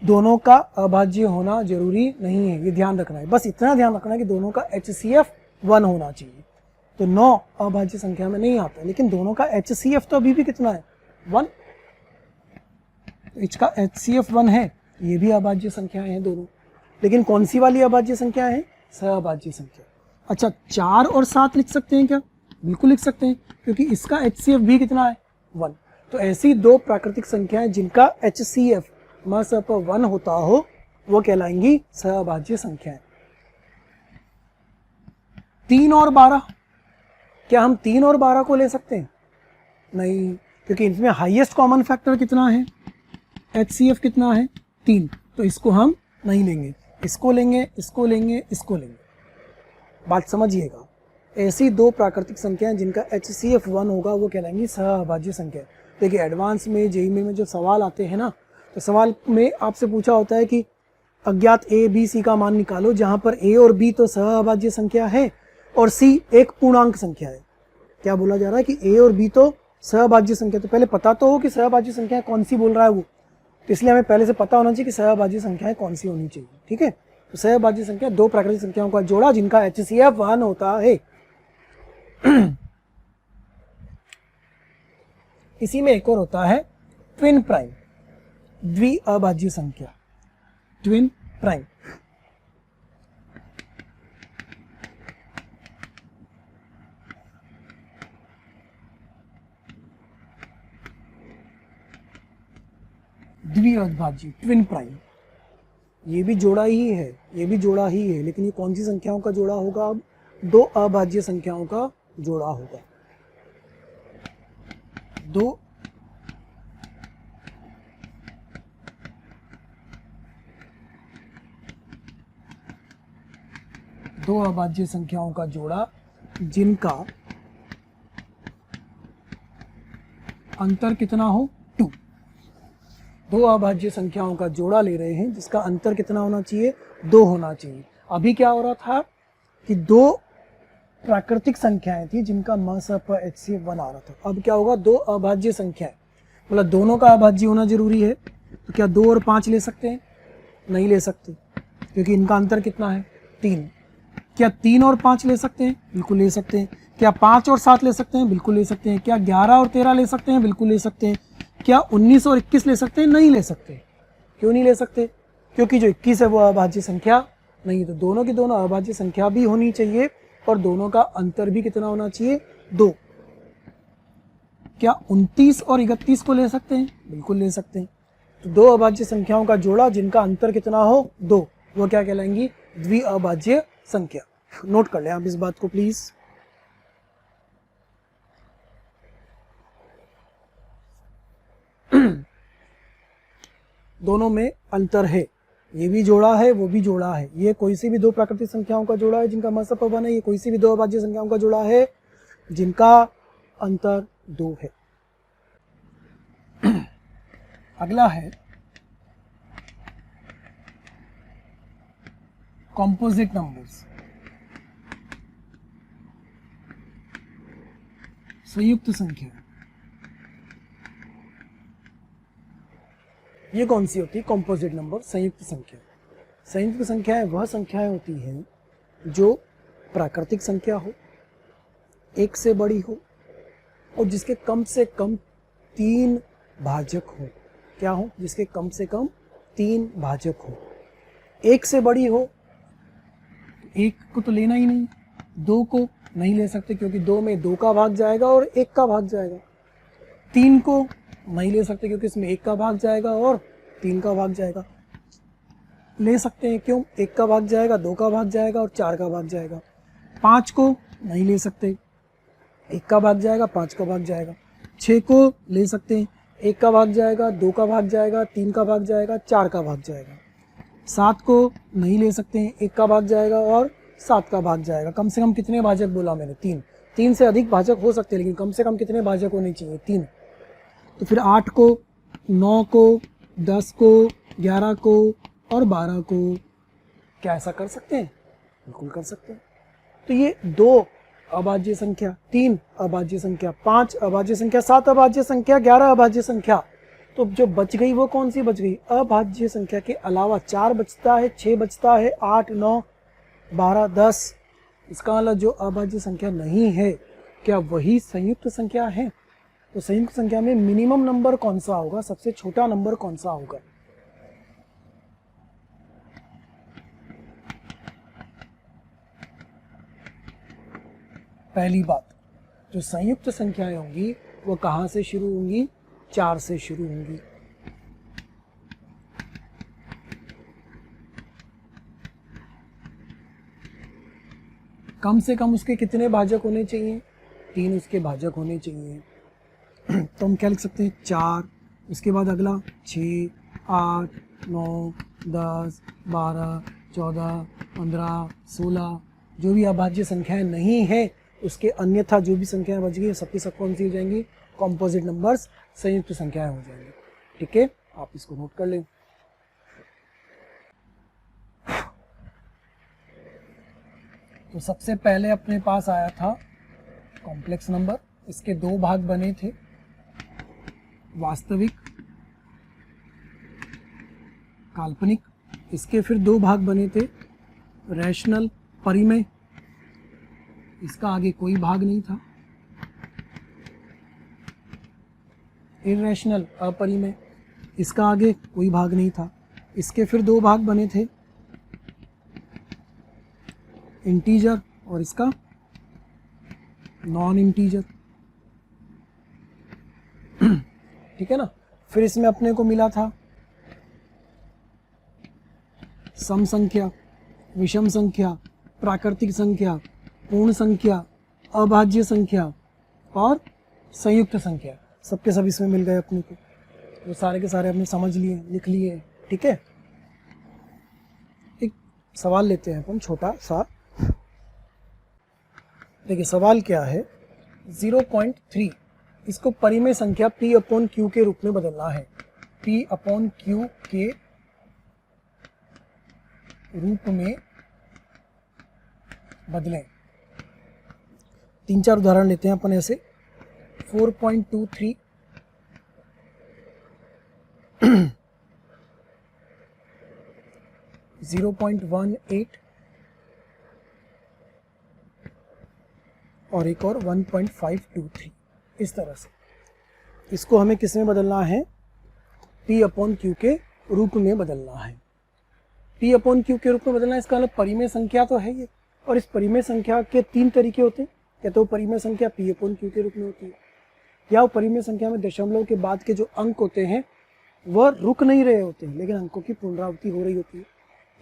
दोनों का अभाज्य होना जरूरी नहीं है, ये ध्यान रखना है। बस इतना ध्यान रखना है कि दोनों का HCF 1 होना चाहिए। तो 9 अभाज्य संख्या में नहीं आता, लेकिन दोनों का HCF तो अभी भी कितना है? 1। तो इसका HCF 1 है, ये भी अभाज्य संख्याएं हैं दोनों। लेकिन कौन सी वाली अभाज्य संख्या है? सहअभाज्य संख्या। अच्छा, 4 और 7 लिख सकते हैं क्या? बिल्कुल लिख सकते हैं, क्योंकि इसका HCF भी कितना है? 1। तो ऐसी 2 प्राकृतिक संख्याएं जिनका HCF मसप 1 होता हो, वो कहलाएंगी सहअभाज्य संख्याएं। 3 और 12, क्या हम 3 और 12 को ले सकते हैं? नहीं, क्योंकि इनमें हाईएस्ट कॉमन फैक्टर कितना है? HCF कितना है? 3। तो इसको हम नहीं लेंगे, इसको लेंगे, इसको लेंगे, इसको लेंगे। बात समझिएगा। ऐसी दो प्राकृतिक संख्याएं जिनका HCF 1 होगा वो कहलाएंगी सहअभाज्य संख्या। देखिए एडवांस में जेईई में जो सवाल आते हैं ना, तो सवाल में आपसे पूछा होता है कि अज्ञात A, B, C का मान निकालो, जहां पर A और B तो सहअभाज्य संख्या है और C एक पूर्णांक संख्या है। क्या बोला जा रहा है कि A और B तो सहअभाज्य संख्या, तो पहले पता तो हो कि सहअभाज्य संख्या कौन सी बोल रहा है वो, तो इसलिए हमें पहले से पता होना चाहिए कि सहअभाज्य संख्याएं कौन सी होनी चाहिए। ठीक है, तो सहअभाज्य संख्या दो प्राकृतिक संख्याओं का जोड़ा जिनका HCF 1 होता है। इसी में एक और होता है ट्विन प्राइम, द्विअभाज्य संख्या, ट्विन प्राइम। द्विअभाज्य ट्विन प्राइम, ये भी जोड़ा ही है, ये भी जोड़ा ही है, लेकिन ये कौन सी संख्याओं का जोड़ा होगा? अब दो अभाज्य संख्याओं का जोड़ा होगा। दो अभाज्य संख्याओं का जोड़ा जिनका अंतर कितना हो? 2। दो अभाज्य संख्याओं का जोड़ा ले रहे हैं जिसका अंतर कितना होना चाहिए? 2 होना चाहिए। अभी क्या हो रहा था कि दो प्राकृतिक संख्याएं थी जिनका MSP HCF 1 आ रहा था। अब क्या होगा? दो अभाज्य संख्याएं, मतलब दोनों का अभाज्य होना जरूरी है। तो क्या 2 और 5 ले सकते हैं? नहीं ले सकते, क्योंकि इनका अंतर कितना है? 3। क्या 3 और 5 ले सकते हैं? बिल्कुल ले सकते हैं। क्या 5 और 7 ले सकते हैं? बिल्कुल ले सकते हैं। क्या 11 और 13 ले सकते हैं? बिल्कुल ले सकते हैं। क्या 19 और 21 ले सकते हैं? नहीं ले सकते। क्यों नहीं ले सकते? क्योंकि जो 21 है वो अभाज्य संख्या नहीं। तो दोनों की दोनों अभाज्य संख्या भी होनी चाहिए और दोनों का अंतर भी कितना होना चाहिए? 2। क्या 29 और 31 को ले सकते हैं? बिल्कुल ले सकते हैं। तो दो अभाज्य संख्याओं का जोड़ा जिनका अंतर कितना हो? 2, वो क्या कहलाएंगी? द्विअभाज्य संख्या। नोट कर लें आप इस बात को प्लीज। दोनों में अंतर है, ये भी जोड़ा है वो भी जोड़ा है। ये कोई सी भी दो प्राकृतिक संख्याओं का जोड़ा है जिनका MSP 1 है, ये कोई सी भी दो अभाज्य संख्याओं का जोड़ा है जिनका अंतर 2 है। अगला है कॉम्पोजिट नंबर्स, संयुक्त संख्या। ये कौन सी होती है? कॉम्पोजिट नंबर, संयुक्त संख्या। संयुक्त संख्याएं वह संख्याएं होती हैं जो प्राकृतिक संख्या हो, एक से बड़ी हो और जिसके कम से कम 3 भाजक हो। क्या हो? जिसके कम से कम 3 भाजक हो। एक से बड़ी हो, एक को तो लेना ही नहीं, 2 को नहीं ले सकते क्योंकि 2 में 2 का भाग जाएगा और 1 का भाग जाएगा। 3 को नहीं ले सकते क्योंकि इसमें 1 का भाग जाएगा और 3 का भाग जाएगा। ले सकते हैं, क्यों? 1 का भाग जाएगा, 2 का भाग जाएगा और 4 का भाग जाएगा। 5 को नहीं ले सकते, 1 का भाग जाएगा, 5 का भाग जाएगा। 6 को ले सकते हैं, 1 का भाग जाएगा, 2 का भाग जाएगा, 3 का भाग जाएगा, 4 का भाग जाएगा। 7 को नहीं ले सकते हैं, 1 का भाग जाएगा और 7 का भाग जाएगा। कम से कम कितने भाजक बोला मैंने? 3। 3 से अधिक भाजक हो सकते हैं, लेकिन कम से कम कितने भाजक होने चाहिए? 3। तो फिर 8 को, 9 को, 10 को, 11 को और 12 को क्या ऐसा कर सकते हैं? बिल्कुल कर सकते हैं। तो ये 2 अभाज्य संख्या, 3 अभाज्य संख्या, 5 अभाज्य संख्या, 7 अभाज्य संख्या, 11 अभाज्य संख्या। तो जो बच गई वो कौन सी बच गई? अभाज्य संख्या के अलावा 4 बचता है, 6 बचता है, 8, 9, 12, 10। इसका मतलब जो अभाज्य संख्या नहीं है, क्या वही संयुक्त संख्या है? तो संयुक्त संख्या में मिनिमम नंबर कौन सा होगा? सबसे छोटा नंबर कौन सा होगा? पहली बात, जो संयुक्त संख्याएं होंगी वो कहां से शुरू होंगी? 4 से शुरू होंगी। कम से कम उसके कितने भाजक होने चाहिए? 3 उसके भाजक होने चाहिए। तो हम क्या लिख सकते हैं? 4, उसके बाद अगला 6, 8, 9, 10, 12, 14, 15, 16। जो भी अभाज्य संख्याएं नहीं है उसके अन्यथा जो भी संख्याएं बच गई सबकी सब कौन सी हो जाएंगी, कॉम्पोजिट नंबर्स, संयुक्त संख्याएं हो जाएंगी। ठीक है, आप इसको नोट कर लें। तो सबसे पहले अपने पास आया था कॉम्प्लेक्स नंबर, इसके दो भाग बने थे, वास्तविक, काल्पनिक। इसके फिर दो भाग बने थे, रैशनल, परिमेय, इसका आगे कोई भाग नहीं था, इरैशनल, अपरिमेय, इसका आगे कोई भाग नहीं था। इसके फिर दो भाग बने थे, इंटीजर और इसका नॉन इंटीजर। ठीक है ना। फिर इसमें अपने को मिला था सम संख्या, विषम संख्या, प्राकृतिक संख्या, पूर्ण संख्या, अभाज्य संख्या और संयुक्त संख्या। सबके सब इसमें मिल गए अपने को, वो सारे के सारे आपने समझ लिए, लिख लिए। ठीक है, एक सवाल लेते हैं अपन छोटा सा। देखिए सवाल क्या है, 0.3 इसको परिमेय संख्या P/Q के रूप में बदलना है। P/Q के रूप में बदलें। 3-4 उदाहरण लेते हैं अपन ऐसे। 4.23 0.18 और एक और 1.523। इस तरह से इसको हमें किस में बदलना है, P/Q के रूप में बदलना है। P/Q के रूप में बदलना है, इसका मतलब परिमेय संख्या तो है ये, और इस परिमेय संख्या के 3 तरीके होते हैं। या तो परिमेय संख्या P/Q के रूप में होती है, या वो परिमेय संख्या में दशमलव के बाद के जो अंक होते हैं वह रुक नहीं रहे होते हैं, लेकिन अंकों की पुनरावृत्ति हो रही होती है।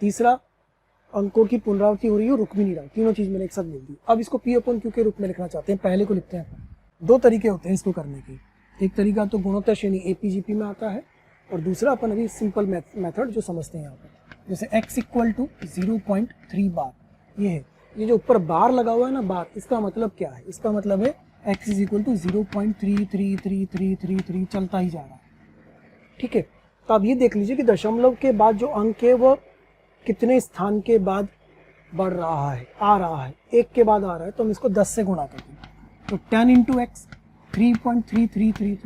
तीसरा, अंकों की पुनरावृत्ति हो रही है, रुक भी नहीं रहा। तीनों चीज मैंने एक साथ बोल दी। अब इसको P/Q के रूप में लिखना चाहते हैं, पहले को लिखते हैं। 2 तरीके होते हैं इसको करने के। एक तरीका तो गुणोत्तर श्रेणी APGP में आता है, और दूसरा अपन अभी सिंपल मेथड जो समझते हैं यहाँ पर, जैसे x = 0.3 बार। ये है, ये जो ऊपर बार लगा हुआ है ना, बार, इसका मतलब क्या है, इसका मतलब है x = 0.3333333 चलता ही जा रहा है। ठीक है, तो आप ये देख लीजिए कि दशमलव के बाद जो अंक है वह कितने स्थान के बाद बढ़ रहा है, आ रहा है, 1 के बाद आ रहा है, तो हम इसको 10 से गुणा करते हैं, तो 10 × x 3.3333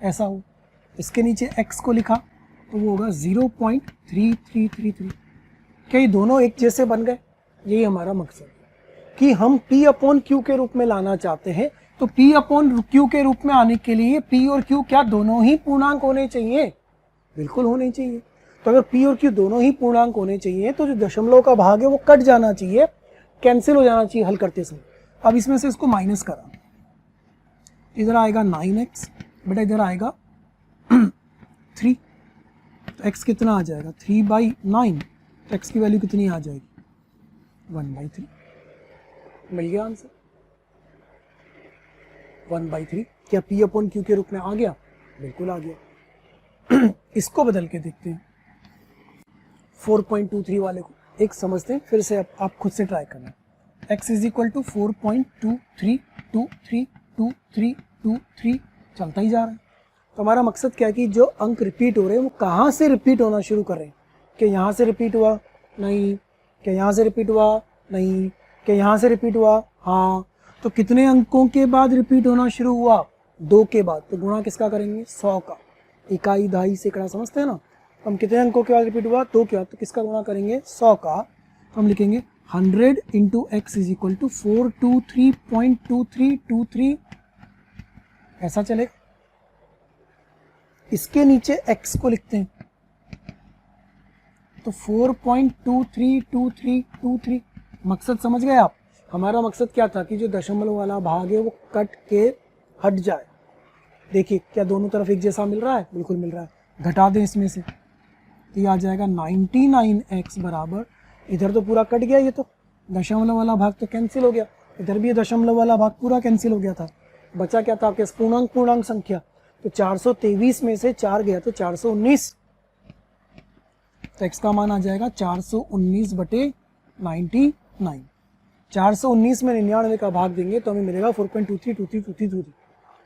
ऐसा हो। इसके नीचे x को लिखा तो वो होगा 0.3333। क्या ये दोनों एक जैसे बन गए? यही हमारा मकसद है कि हम P/Q के रूप में लाना चाहते हैं। तो P/Q के रूप में आने के लिए P और Q क्या दोनों ही पूर्णांक होने चाहिए? बिल्कुल होने चाहिए। तो अगर P और Q दोनों ही पूर्णांक होने चाहिए तो जो दशमलव का भाग है वो कट जाना चाहिए, कैंसिल हो जाना चाहिए हल करते समय। अब इसमें से इसको माइनस करा, इधर आएगा 9x, बेटा इधर आएगा 3, तो x कितना आ जाएगा 3/9, तो x की वैल्यू कितनी आ जाएगी 1/3। मिल गया आंसर 1/3। क्या P/Q के रूप में आ गया? बिल्कुल आ गया। इसको बदल के देखते हैं 4.23 वाले को, एक समझते हैं, फिर से आप खुद से ट्राई करना। x = 4.23232323 चलता ही जा रहा है। तो हमारा मकसद क्या है कि जो अंक रिपीट हो रहे हैं वो कहाँ से रिपीट होना शुरू कर रहे हैं। क्या यहाँ से रिपीट हुआ? नहीं। क्या यहाँ से रिपीट हुआ? नहीं। क्या यहाँ से रिपीट हुआ? हाँ। तो कितने अंकों के बाद रिपीट होना शुरू हुआ? 2 के बाद। तो गुणा किसका करेंगे? 100 का। इकाई, दहाई, सैकड़ा समझते हैं ना। तो हम कितने अंकों के बाद रिपीट हुआ? 2 के बाद। तो किसका गुणा करेंगे? 100 का। तो हम लिखेंगे 100 × x = 423.2323। ऐसा चलेगा। इसके नीचे x को लिखते हैं, तो 4.232323। मकसद समझ गए आप? हमारा मकसद क्या था कि जो दशमलव वाला भाग है वो कट के हट जाए। देखिए क्या दोनों तरफ एक जैसा मिल रहा है? बिल्कुल मिल रहा है। घटा दें इसमें से, तो ये आ जाएगा 99x बराबर, इधर तो पूरा कट गया, ये तो दशमलव वाला भाग तो कैंसिल हो गया, इधर भी दशमलव वाला भाग पूरा कैंसिल हो गया था। बचा क्या था आपके पूर्णांक संख्या, तो 423 में से 4 गया तो 419, तो x का मान आ जाएगा 419/99। 419 में 99 का भाग देंगे तो हमें मिलेगा 4.232323।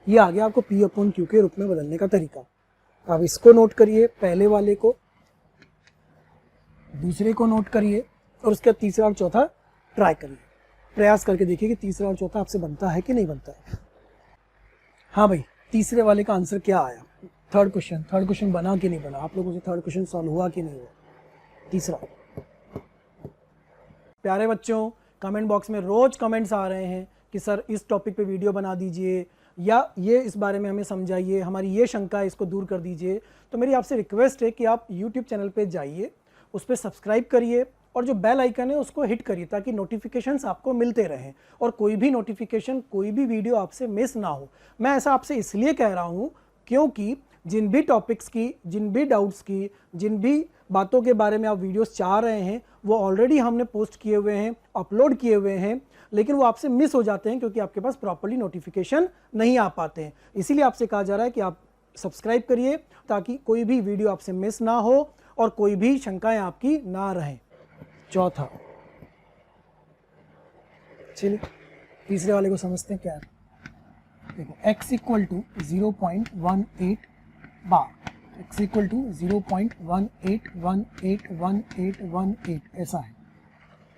ये आ गया आपको P अपॉन Q के रूप में बदलने का तरीका। अब इसको नोट करिए, पहले वाले को, दूसरे को नोट करिए और उसके बाद तीसरा और चौथा ट्राई करिए। प्रयास करके देखिए कि तीसरा और चौथा आपसे बनता है कि नहीं बनता है। हाँ भाई, तीसरे वाले का आंसर क्या आया? थर्ड क्वेश्चन बना कि नहीं बना? आप लोगों से थर्ड क्वेश्चन सॉल्व हुआ कि नहीं हुआ? तीसरा। प्यारे बच्चों, कमेंट बॉक्स में रोज कमेंट्स आ रहे हैं कि सर इस टॉपिक पे वीडियो बना दीजिए या ये इस बारे में हमें समझाइए, हमारी ये शंका है इसको दूर कर दीजिए। तो मेरी आपसे रिक्वेस्ट है कि आप YouTube चैनल पे जाइए, उस पर सब्सक्राइब करिए और जो बेल आइकन है उसको हिट करिए ताकि नोटिफिकेशंस आपको मिलते रहें और कोई भी नोटिफिकेशन, कोई भी वीडियो आपसे मिस ना हो। मैं ऐसा आपसे इसलिए कह रहा हूँ क्योंकि जिन भी टॉपिक्स की, जिन भी डाउट्स की, जिन भी बातों के बारे में आप वीडियोस चाह रहे हैं वो ऑलरेडी हमने पोस्ट किए हुए हैं, अपलोड किए हुए हैं, लेकिन वो आपसे मिस हो जाते हैं क्योंकि आपके पास प्रॉपर्ली नोटिफिकेशन नहीं आ पाते हैं। इसीलिए आपसे कहा जा रहा है कि आप सब्सक्राइब करिए ताकि कोई भी वीडियो आपसे मिस ना हो और कोई भी शंकाएं आपकी ना रहें। चौथा, चलिए तीसरे वाले को समझते हैं क्या है। देखो x equal to 0.18 bar, x equal to 0.18181818 ऐसा है,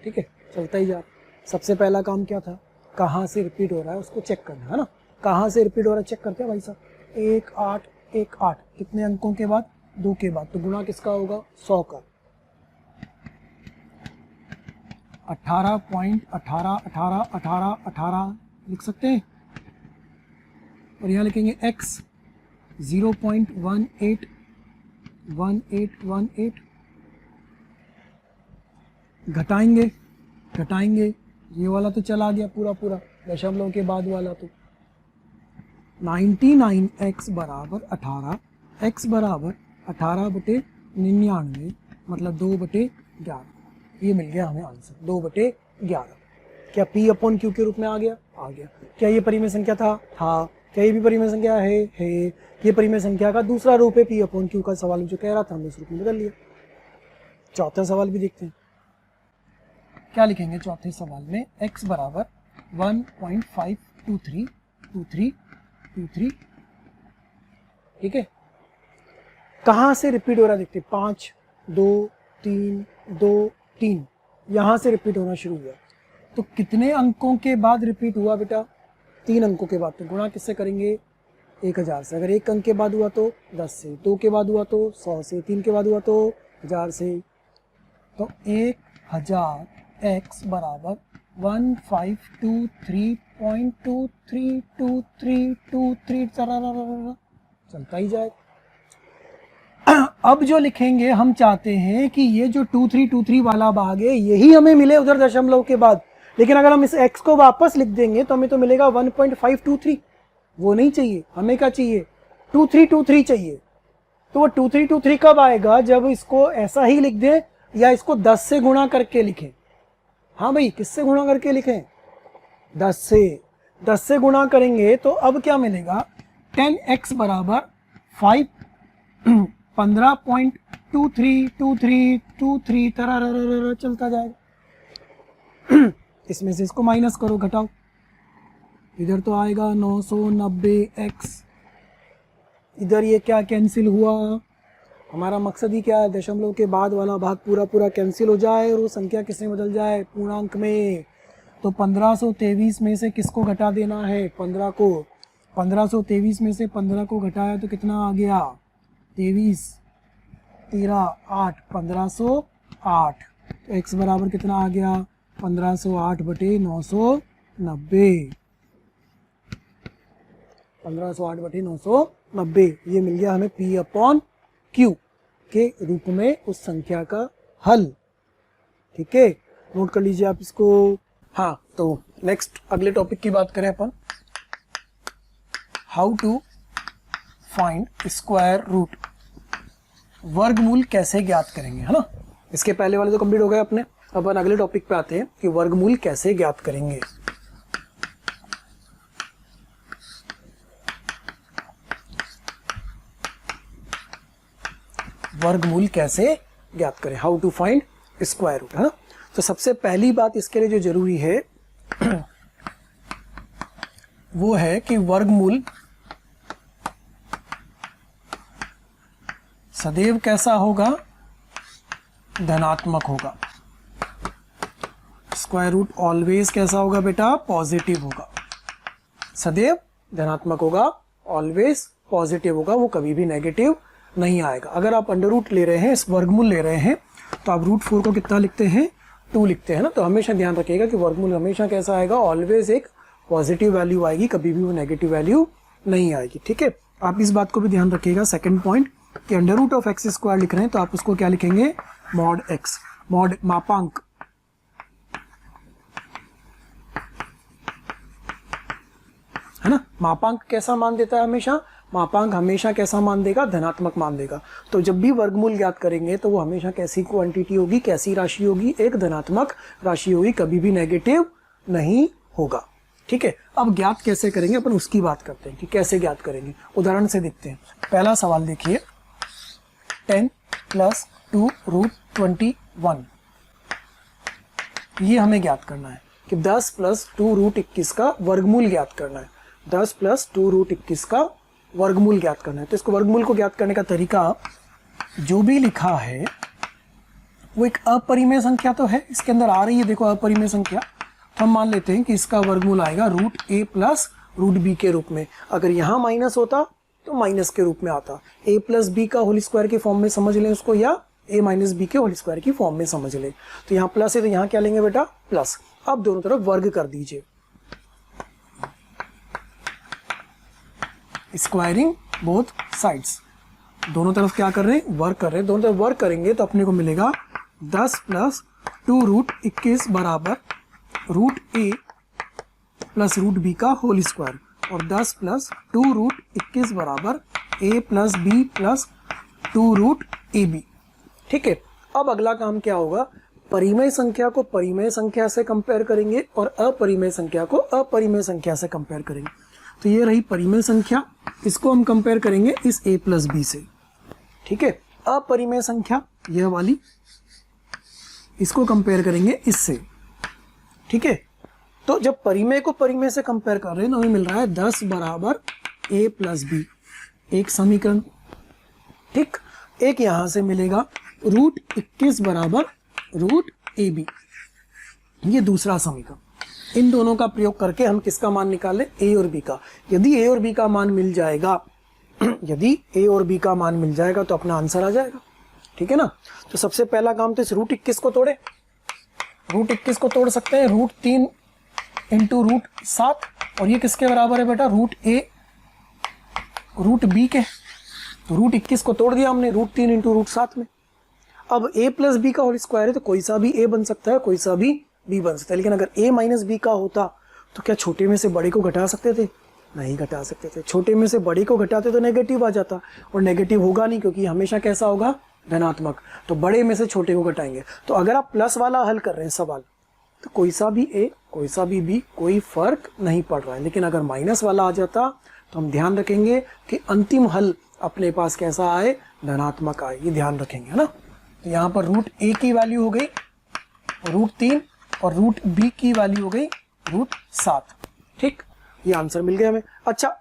ठीक है, चलता ही जा। सबसे पहला काम क्या था? कहाँ से रिपीट हो रहा है उसको चेक करना है ना। कहाँ से रिपीट हो रहा है चेक करते हैं भाई साहब। 1 8 1 8 कितने अंकों के बाद? 2 के बाद, तो गुणा किसका होगा? 100 का। 18.181818 लिख सकते हैं और यहाँ लिखेंगे x 0.181818 घटाएंगे ये वाला तो चला गया पूरा दशमलव के बाद वाला। तो 99x बराबर 18, x बराबर 18/99 मतलब 2/11। ये मिल गया हमें आंसर 2/11। क्या P अपॉन Q के रूप में आ गया? आ गया। क्या ये परिमेय संख्या था? क्या ये भी परिमेय संख्या है? ये परिमेय संख्या का दूसरा रूप है। P अपॉन Q का सवाल जो कह रहा था हमने उस रूप में बदल लिया। चौथा सवाल भी देखते हैं क्या लिखेंगे। चौथे सवाल में x बराबर 1.5232323, ठीक है। कहाँ से रिपीट हो रहा है देखते हैं। 5 2 3 2 3 यहाँ से रिपीट होना शुरू हुआ। तो कितने अंकों के बाद रिपीट हुआ बेटा? 3 अंकों के बाद। तो गुणा किससे करेंगे? 1000 से। अगर 1 अंक के बाद हुआ तो 10 से, 2 के बाद हुआ तो 100 से, 3 के बाद हुआ तो 1000 से। तो 1000 x बराबर 1523.232323 चलता ही जाए। अब जो लिखेंगे, हम चाहते हैं कि ये जो 2323 वाला भाग है यही हमें मिले उधर दशमलव के बाद, लेकिन अगर हम इस x को वापस लिख देंगे तो हमें तो मिलेगा 1.523। वो नहीं चाहिए, हमें क्या चाहिए? 2323 चाहिए। तो वो 2323 कब आएगा? जब इसको ऐसा ही लिख दें या इसको 10 से गुणा करके लिखें। हाँ भाई, किससे गुणा करके लिखें? 10 से। 10 से गुणा करेंगे तो अब क्या मिलेगा? 10x बराबर 15.232323 तरह चलता जाएगा। इसमें से इसको माइनस करो, घटाओ, इधर तो आएगा 990x। इधर ये क्या कैंसिल हुआ? हमारा मकसद ही क्या है? दशमलव के बाद वाला भाग पूरा कैंसिल हो जाए और वो संख्या किसमें बदल जाए? पूर्णांक में। तो 1523 में से किसको घटा देना है? 15 को। 1523 में से 15 को घटाया तो कितना आ गया? 23 13 8 1508। तो x बराबर कितना आ गया? 1508/990। 1508/990 ये मिल गया हमें P अपॉन Q के रूप में उस संख्या का हल। ठीक है, नोट कर लीजिए आप इसको। हाँ, तो नेक्स्ट अगले टॉपिक की बात करें अपन, how to find square root. वर्गमूल कैसे ज्ञात करेंगे, है ना। इसके पहले वाले तो कंप्लीट हो गए अपने। अपन अगले टॉपिक पे आते हैं कि वर्गमूल कैसे ज्ञात करेंगे। वर्गमूल कैसे ज्ञात करें, how to find square root, है ना। तो सबसे पहली बात इसके लिए जो जरूरी है वो है कि वर्गमूल सदैव कैसा होगा, धनात्मक होगा। स्क्वायर रूट ऑलवेज कैसा होगा बेटा, पॉजिटिव होगा। सदैव धनात्मक होगा, ऑलवेज पॉजिटिव होगा, वो कभी भी नेगेटिव नहीं आएगा। अगर आप अंडर रूट ले रहे हैं, इस वर्गमूल ले रहे हैं, तो आप रूट 4 को कितना लिखते हैं, 2 लिखते हैं ना। तो हमेशा ध्यान रखिएगा कि वर्गमूल हमेशा कैसा आएगा, ऑलवेज एक पॉजिटिव वैल्यू आएगी, कभी भी वो नेगेटिव वैल्यू नहीं आएगी। ठीक है, आप इस बात को भी ध्यान रखिएगा। सेकंड पॉइंट कि under root of x square लिख रहे हैं तो आप उसको क्या लिखेंगे, मॉड एक्स, मॉड मापांक, है ना। मापांक कैसा मान देता है हमेशा, मापांक हमेशा कैसा मान देगा, धनात्मक मान देगा। तो जब भी वर्गमूल ज्ञात करेंगे तो वो हमेशा कैसी क्वांटिटी होगी, कैसी राशि होगी, एक धनात्मक राशि होगी, कभी भी नेगेटिव नहीं होगा। ठीक है, अब ज्ञात कैसे करेंगे अपन उसकी बात करते हैं कि कैसे ज्ञात करेंगे। उदाहरण से देखते हैं। पहला सवाल देखिए, 10 + 2 √ 21, ये हमें ज्ञात करना है कि 10 + 2 √ 21 का वर्गमूल ज्ञात करना है। 10 + 2 √ 21 का वर्गमूल ज्ञात करना है। तो इसको वर्गमूल को ज्ञात करने का तरीका, जो भी लिखा है वो एक अपरिमेय संख्या तो है, इसके अंदर आ रही है, देखो अपरिमेय संख्या। तो हम मान लेते हैं कि इसका वर्गमूल आएगा √a + √b के रूप में। अगर यहाँ माइनस होता तो माइनस के रूप में आता। a + b का होल स्क्वायर की फॉर्म में समझ लें उसको, या a - b के होल स्क्वायर की फॉर्म में समझ लें। तो यहाँ प्लस है तो यहाँ क्या लेंगे बेटा, प्लस। अब दोनों तरफ वर्ग कर दीजिए, स्क्वायरिंग बोथ साइड्स। दोनों तरफ क्या कर रहे हैं, वर्क कर रहे हैं। दोनों तरफ वर्क करेंगे तो अपने को मिलेगा 10 + 2 √ 21 बराबर √a + √b का होल स्क्वायर, और 10 + 2 √ 21 बराबर a + b + 2 √ ab। ठीक है, अब अगला काम क्या होगा, परिमेय संख्या को परिमेय संख्या से कंपेयर करेंगे और अपरिमेय संख्या को अपरिमेय संख्या से कंपेयर करेंगे। तो ये रही परिमेय संख्या, इसको हम कंपेयर करेंगे इस a + b से। ठीक है, अपरिमेय संख्या यह वाली, इसको कंपेयर करेंगे इससे। ठीक है, तो जब परिमेय को परिमेय से कंपेयर कर रहे हैं तो हमें मिल रहा है 10 बराबर a + b, एक समीकरण। ठीक, एक यहां से मिलेगा √21 बराबर √ab, ये दूसरा समीकरण। इन दोनों का प्रयोग करके हम किसका मान निकालें, a और b का। यदि a और b का मान मिल जाएगा, यदि a और b का मान मिल जाएगा तो अपना आंसर आ जाएगा। ठीक है ना। तो सबसे पहला काम तो इस √21 को तोड़े, √21 को तोड़ सकते हैं, √3 × √7, और ये किसके बराबर है बेटा, √a √b के। तो √21 को तोड़ दिया हमने √3 × √7 में। अब a + b का होल स्क्वायर है तो कोई सा भी a बन सकता है, कोई सा भी b बन सकता है। लेकिन अगर a - b का होता तो क्या छोटे में से बड़े को घटा सकते थे, नहीं घटा सकते थे। छोटे में से बड़े को घटाते तो नेगेटिव आ जाता, और नेगेटिव होगा नहीं क्योंकि हमेशा कैसा होगा, धनात्मक। तो बड़े में से छोटे को घटाएंगे। तो अगर आप प्लस वाला हल कर रहे हैं सवाल, तो कोई सा भी a कोई सा भी b, कोई फर्क नहीं पड़ रहा है। लेकिन अगर माइनस वाला आ जाता तो हम ध्यान रखेंगे कि अंतिम हल अपने पास कैसा आए, धनात्मक आए, ये ध्यान रखेंगे, है ना। तो यहाँ पर √a की वैल्यू हो गई √3 और √b की वैल्यू हो गई √7। ठीक, ये आंसर मिल गया हमें। अच्छा,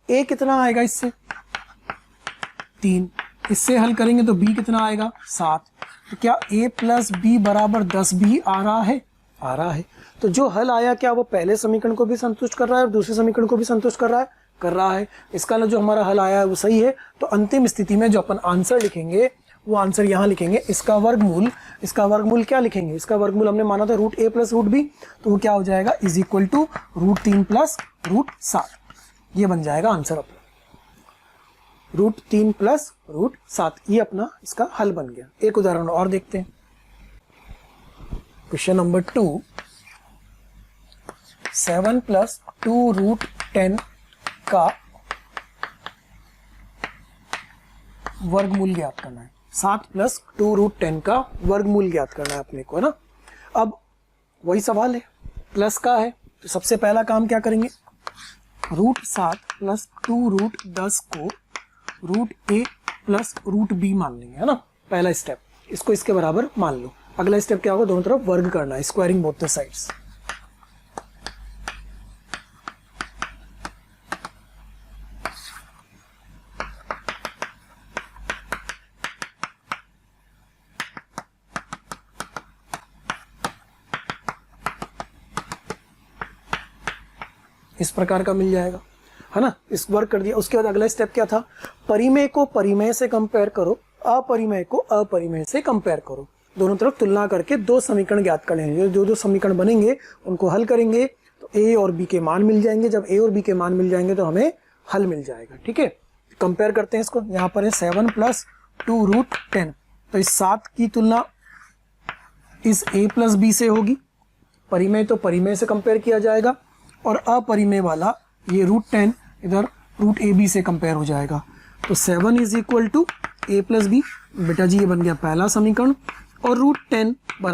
a कितना आएगा इससे, 3, इससे हल करेंगे तो b कितना आएगा, 7। तो क्या a + b बराबर 10 भी आ रहा है, आ रहा है। तो जो हल आया क्या वो पहले समीकरण को भी संतुष्ट कर रहा है और दूसरे समीकरण को भी संतुष्ट कर रहा है, कर रहा है। इसका जो हमारा हल आया है वो सही है। तो अंतिम स्थिति में जो अपन आंसर लिखेंगे वो आंसर यहाँ लिखेंगे, इसका वर्गमूल क्या लिखेंगे, इसका वर्गमूल हमने माना था √a + √b, तो वो क्या हो जाएगा, = √3 + √7। ये बन जाएगा आंसर अपना, √3 + √7। ये अपना इसका हल बन गया। एक उदाहरण और देखते हैं। क्वेश्चन नंबर 2, 7 + 2 √10 का वर्गमूल ज्ञात करना है। 7 + 2 √10 का वर्गमूल ज्ञात करना है अपने को, है ना। अब वही सवाल है, प्लस का है, तो सबसे पहला काम क्या करेंगे, √7 + 2 √10 को √a + √b मान लेंगे, है ना। पहला स्टेप, इसको इसके बराबर मान लो। अगला स्टेप क्या होगा, दोनों तरफ वर्ग करना है, स्क्वायरिंग बोथ द साइड्स। इस प्रकार का मिल जाएगा, है ना। इस वर्क कर दिया। उसके बाद अगला स्टेप क्या था, परिमेय को परिमेय से कंपेयर करो, अपरिमेय को अपरिमेय से कंपेयर करो, दोनों तरफ तुलना करके दो समीकरण ज्ञात कर लेंगे। जो दो समीकरण बनेंगे उनको हल करेंगे तो ए और बी के मान मिल जाएंगे। जब ए और बी के मान मिल जाएंगे तो हमें हल मिल जाएगा। ठीक है, कंपेयर करते हैं इसको। यहाँ पर है 7 + 2√10, तो इस 7 की तुलना इस a + b से होगी। परिमेय तो परिमेय से कंपेयर किया जाएगा और अपरिमेय वाला ये √10 इधर √ab से कंपेयर हो जाएगा। तो 7 = a + b, बेटा जी ये बन गया पहला समीकरण, और √10 =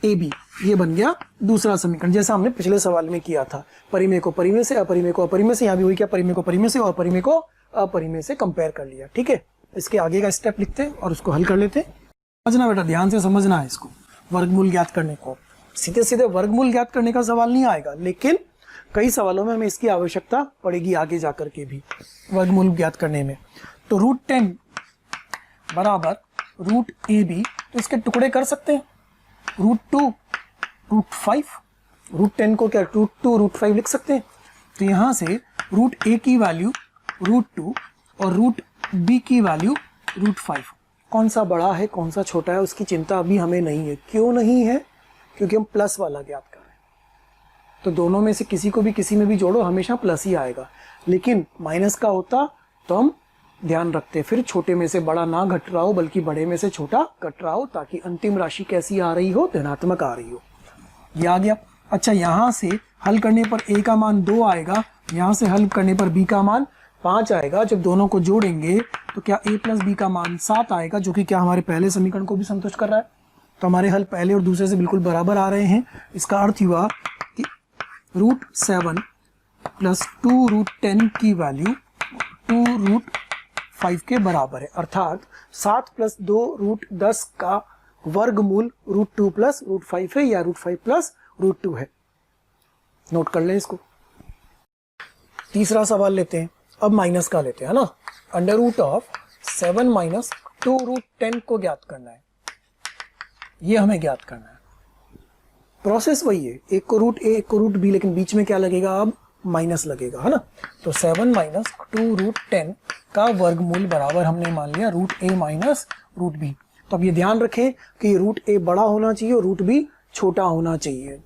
√ab, ये बन गया दूसरा समीकरण, जैसा हमने पिछले सवाल में किया था। परिमेय को परिमेय से, अपरिमेय को अपरिमेय से, यहाँ भी वही क्या, परिमेय को परिमेय से और अपरिमेय को अपरिमेय से कंपेयर कर लिया। ठीक है, इसके आगे का स्टेप लिखते हैं और उसको हल कर लेते हैं। समझना बेटा, ध्यान से समझना है इसको। वर्गमूल ज्ञात करने को सीधे सीधे वर्गमूल ज्ञात करने का सवाल नहीं आएगा, लेकिन कई सवालों में हमें इसकी आवश्यकता पड़ेगी आगे जाकर के भी वर्गमूल ज्ञात करने में। तो √10 = √ab, तो इसके टुकड़े कर सकते हैं, √2 √5, √10 को क्या √2 √5 लिख सकते हैं। तो यहाँ से √a की वैल्यू √2 और √b की वैल्यू √5, कौन सा बड़ा है कौन सा छोटा है उसकी चिंता अभी हमें नहीं है। क्यों नहीं है, क्योंकि हम प्लस वाला ज्ञात कर रहे हैं। तो दोनों में से किसी को भी किसी में भी जोड़ो, हमेशा प्लस ही आएगा। लेकिन माइनस का होता तो हम ध्यान रखते, फिर छोटे में से बड़ा ना घट रहा हो बल्कि बड़े में से छोटा घट रहा हो, ताकि अंतिम राशि कैसी आ रही हो, धनात्मक आ रही हो। ये आ गया। अच्छा, यहाँ से हल करने पर a का मान 2 आएगा, यहाँ से हल करने पर b का मान 5 आएगा। जब दोनों को जोड़ेंगे तो क्या a + b का मान 7 आएगा, जो कि क्या हमारे पहले समीकरण को भी संतुष्ट कर रहा है। तो हमारे हल पहले और दूसरे से बिल्कुल बराबर आ रहे हैं। इसका अर्थ हुआ कि √7 + 2√10 की वैल्यू 2√5 के बराबर है, अर्थात 7 + 2√10 का वर्गमूल √2 + √5 है या √5 + √2 है। नोट कर लें इसको। तीसरा सवाल लेते हैं, अब माइनस का लेते हैं, है ना। √7 - 2√10 को ज्ञात करना है, ये हमें ज्ञात करना है। प्रोसेस वही है, एक को √a एक को √b, लेकिन बीच में क्या लगेगा, अब माइनस लगेगा, है ना। तो 7 - 2√10 का वर्गमूल बराबर हमने मान लिया √a - √b। तो अब ये ध्यान रखें कि √a बड़ा होना चाहिए और √b छोटा होना चाहिए।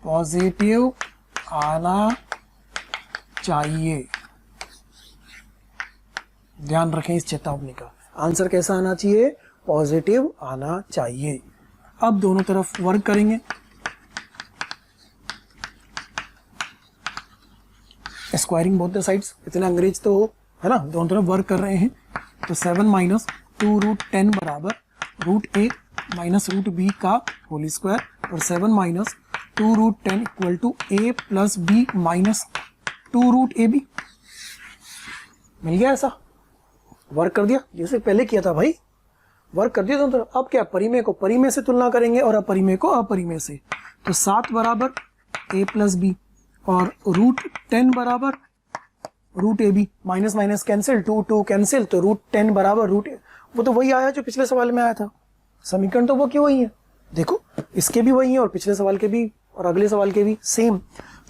पॉजिटिव आना चाहिए, ध्यान रखें इस चेतावनी का। आंसर कैसा आना चाहिए, पॉजिटिव आना चाहिए। अब दोनों तरफ वर्क करेंगे, स्क्वायरिंग बोथ द साइड्स, इतना अंग्रेज तो हो, है ना। दोनों तरफ वर्क कर रहे हैं। तो 7 - 2√10 बराबर √a - √b का होल स्क्वायर, और 7 - 2√10 = a + b - 2√ab। मिल गया, ऐसा वर्क कर दिया जैसे पहले किया था भाई, वर्क कर दिया दोनों तरफ। अब क्या, परिमेय को परिमेय से तुलना करेंगे और अपरिमेय को अपरिमेय से। तो 7 = a + b और √10 = √ab, minus minus cancel, 2 cancel, तो √10 = वो तो वही आया जो पिछले सवाल में आया था। समीकरण तो वो क्यों वही है, देखो इसके भी वही है और पिछले सवाल के भी और अगले सवाल के भी सेम।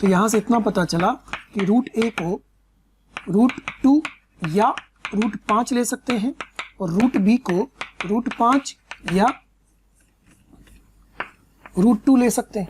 तो यहाँ से इतना पता चला कि √a को √2 या √5 ले सकते हैं और √b को √5 या √2 ले सकते हैं।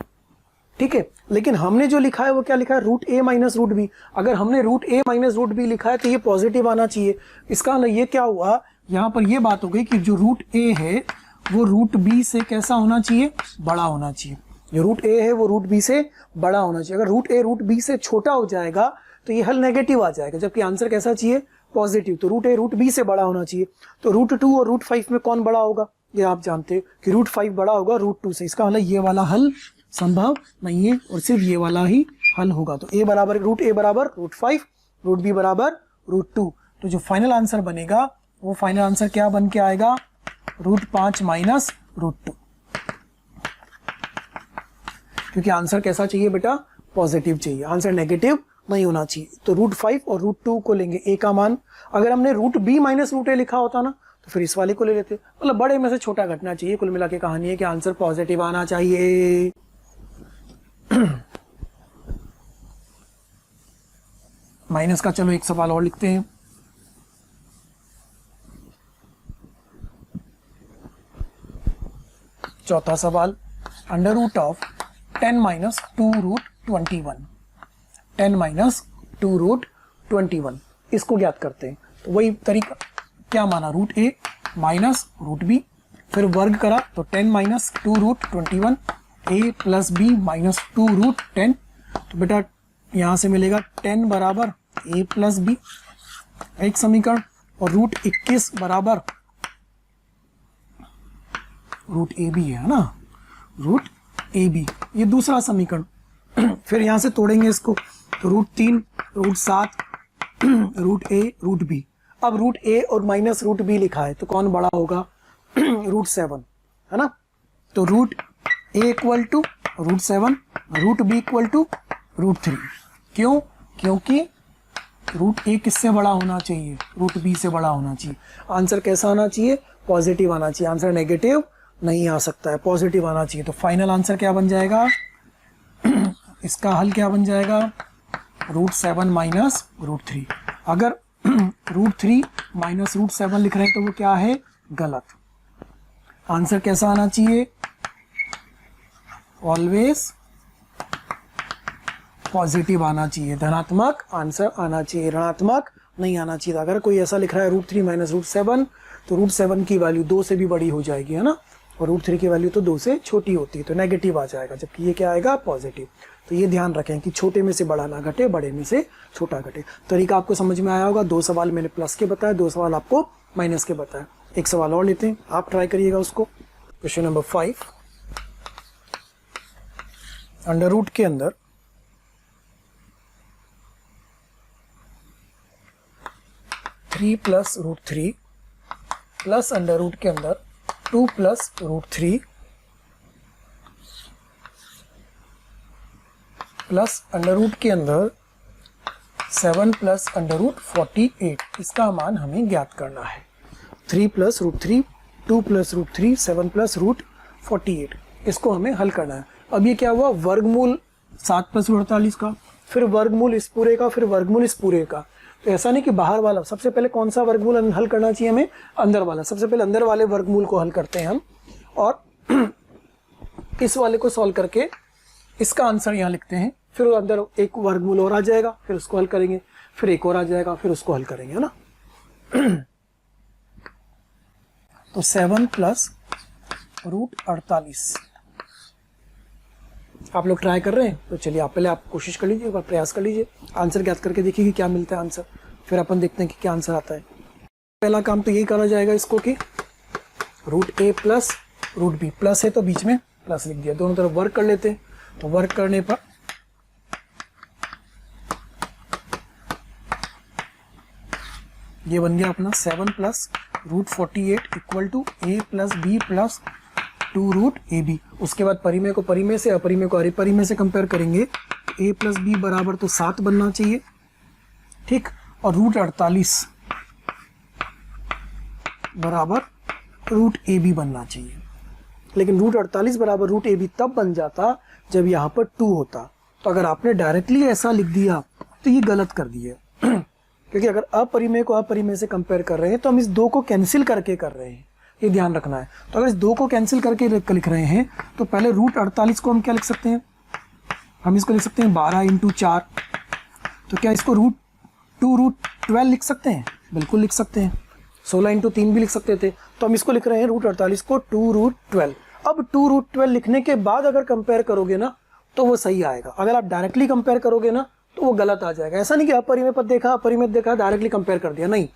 ठीक है, लेकिन हमने जो लिखा है वो क्या लिखा है, √a - √b। अगर हमने √a - √b लिखा है तो ये पॉजिटिव आना चाहिए। इसका मतलब ये क्या हुआ, यहाँ पर ये बात हो गई कि जो √a है वो √b से कैसा होना चाहिए, बड़ा होना चाहिए। जो √a है वो √b से बड़ा होना चाहिए। अगर √a √b से छोटा हो जाएगा तो ये हल नेगेटिव आ जाएगा, जबकि आंसर कैसा चाहिए, पॉजिटिव। तो √a √b से बड़ा होना चाहिए। तो √2 और √5 में कौन बड़ा होगा, ये आप जानते हो कि √5 बड़ा होगा √2 से। इसका मतलब ये वाला हल संभव नहीं है और सिर्फ ये वाला ही हल होगा। तो √a बराबर √5, √b बराबर √2। तो जो फाइनल आंसर बनेगा वो फाइनल आंसर क्या बन के आएगा, √5 - √2। क्योंकि आंसर कैसा चाहिए बेटा, पॉजिटिव चाहिए, आंसर नेगेटिव नहीं होना चाहिए। तो √5 और √2 को लेंगे, a का मान। अगर हमने √b - √a लिखा होता ना तो फिर इस वाले को ले लेते, मतलब बड़े में से छोटा घटना चाहिए। कुल मिला के कहानी है कि आंसर पॉजिटिव आना चाहिए। माइनस का चलो एक सवाल और लिखते हैं। चौथा सवाल, under root of 10 minus 2 root 21, 10 minus 2 root 21, इसको ज्ञात करते हैं। तो वही तरीका, क्या माना, रूट ए माइनस रूट बी, फिर वर्ग करा तो 10 माइनस 2 रूट 21 ए प्लस बी माइनस 2 रूट 10। तो बेटा यहाँ से मिलेगा 10 बराबर ए प्लस बी, एक समीकरण, और रूट 21 बराबर रूट ए बी है ना, रूट ए बी, ये दूसरा समीकरण। फिर यहां से तोड़ेंगे इसको, तो रूट 3 रूट 7 रूट ए रूट बी। अब रूट ए और माइनस रूट बी लिखा है तो कौन बड़ा होगा, रूट 7 है ना। तो root A equal to root 7, root B equal to root 3। क्यों, क्योंकि रूट ए किससे बड़ा होना चाहिए, रूट बी से बड़ा होना चाहिए। आंसर कैसा आना चाहिए, पॉजिटिव आना चाहिए। आंसर नेगेटिव नहीं आ सकता है, पॉजिटिव आना चाहिए। तो फाइनल आंसर क्या बन जाएगा, इसका हल क्या बन जाएगा, रूट 7 माइनस रूट 3। अगर रूट 3 माइनस रूट 7 लिख रहे हैं तो वो क्या है, गलत। आंसर कैसा आना चाहिए, ऑलवेज पॉजिटिव आना चाहिए, धनात्मक आंसर आना चाहिए, ऋणात्मक नहीं आना चाहिए। अगर कोई ऐसा लिख रहा है रूट 3 माइनस रूट 7, तो रूट 7 की वैल्यू 2 से भी बड़ी हो जाएगी, है ना, और रूट 3 की वैल्यू तो 2 से छोटी होती है, तो नेगेटिव आ जाएगा, जबकि ये क्या आएगा, पॉजिटिव। तो ये ध्यान रखें कि छोटे में से बड़ा ना घटे, बड़े में से छोटा घटे। तरीका आपको समझ में आया होगा। 2 सवाल मैंने प्लस के बताया, 2 सवाल आपको माइनस के बताया। एक सवाल और लेते हैं, आप ट्राई करिएगा उसको। क्वेश्चन नंबर 5, अंडर रूट के अंदर 3 plus root 3 plus under root के अंदर 2 plus root 3 plus under root के अंदर 7 प्लस अंडर रूट 48, इसका मान हमें ज्ञात करना है। 3 plus root 3, 2 plus root 3, 7 plus root 48, इसको हमें हल करना है। अब ये क्या हुआ, वर्गमूल 7 प्लस रूट 48 का, फिर वर्गमूल इस पूरे का, फिर वर्गमूल इस पूरे का। तो ऐसा नहीं कि बाहर वाला, सबसे पहले कौन सा वर्गमूल हल करना चाहिए हमें, अंदर वाला। सबसे पहले अंदर वाले वर्गमूल को हल करते हैं हम, और इस वाले को सॉल्व करके इसका आंसर यहाँ लिखते हैं। फिर अंदर एक वर्गमूल और आ जाएगा, फिर उसको हल करेंगे, फिर एक और आ जाएगा, फिर उसको हल करेंगे, है ना। तो 7 प्लस रूट 48 आप लोग ट्राई कर रहे हैं, तो चलिए आप कोशिश कर लीजिए, प्रयास कर लीजिए, आंसर ज्ञात करके देखिए कि क्या मिलता है आंसर, फिर अपन देखते हैं कि क्या आंसर आता है। पहला काम तो यही करा जाएगा इसको कि रूट ए प्लस रूट बी, प्लस है तो बीच में प्लस लिख दिया, दोनों तरफ वर्क कर लेते हैं। तो वर्क करने पर ये बन गया अपना 7 plus root 48 equal to A plus B plus 2 root A B. उसके बाद परिमेय को परिमेय से, अपरिमेय को अपरिमेय से कंपेयर करेंगे। ए प्लस बी बराबर तो 7 बनना चाहिए, ठीक, और रूट 48 बराबर रूट ए बी बनना चाहिए। लेकिन रूट 48 बराबर रूट ए बी तब बन जाता जब यहाँ पर 2 होता। तो अगर आपने डायरेक्टली ऐसा लिख दिया तो ये गलत कर दिया, क्योंकि अगर अपरिमेय को अपरिमेय से कंपेयर कर रहे हैं तो हम इस 2 को कैंसिल करके कर रहे हैं, ये ध्यान रखना है। तो अगर इस 2 को कैंसिल करके लिख रहे हैं तो पहले रूट 48 को हम क्या लिख सकते हैं, हम इसको लिख सकते हैं 12 इंटू 4। तो क्या इसको रूट 12 लिख सकते हैं, बिल्कुल लिख सकते हैं। 16 इंटू 3 भी लिख सकते थे, तो हम इसको लिख रहे हैं रूट 48 को 2 रूट 12। अब 2 रूट 12 लिखने के बाद अगर कंपेयर करोगे ना तो वो सही आएगा। अगर आप डायरेक्टली कंपेयर करोगे ना तो वो गलत आ जाएगा। ऐसा नहीं कि अपरिमेय पद देखा, अपरिमेय देखा, डायरेक्टली कंपेयर कर दिया, नहीं,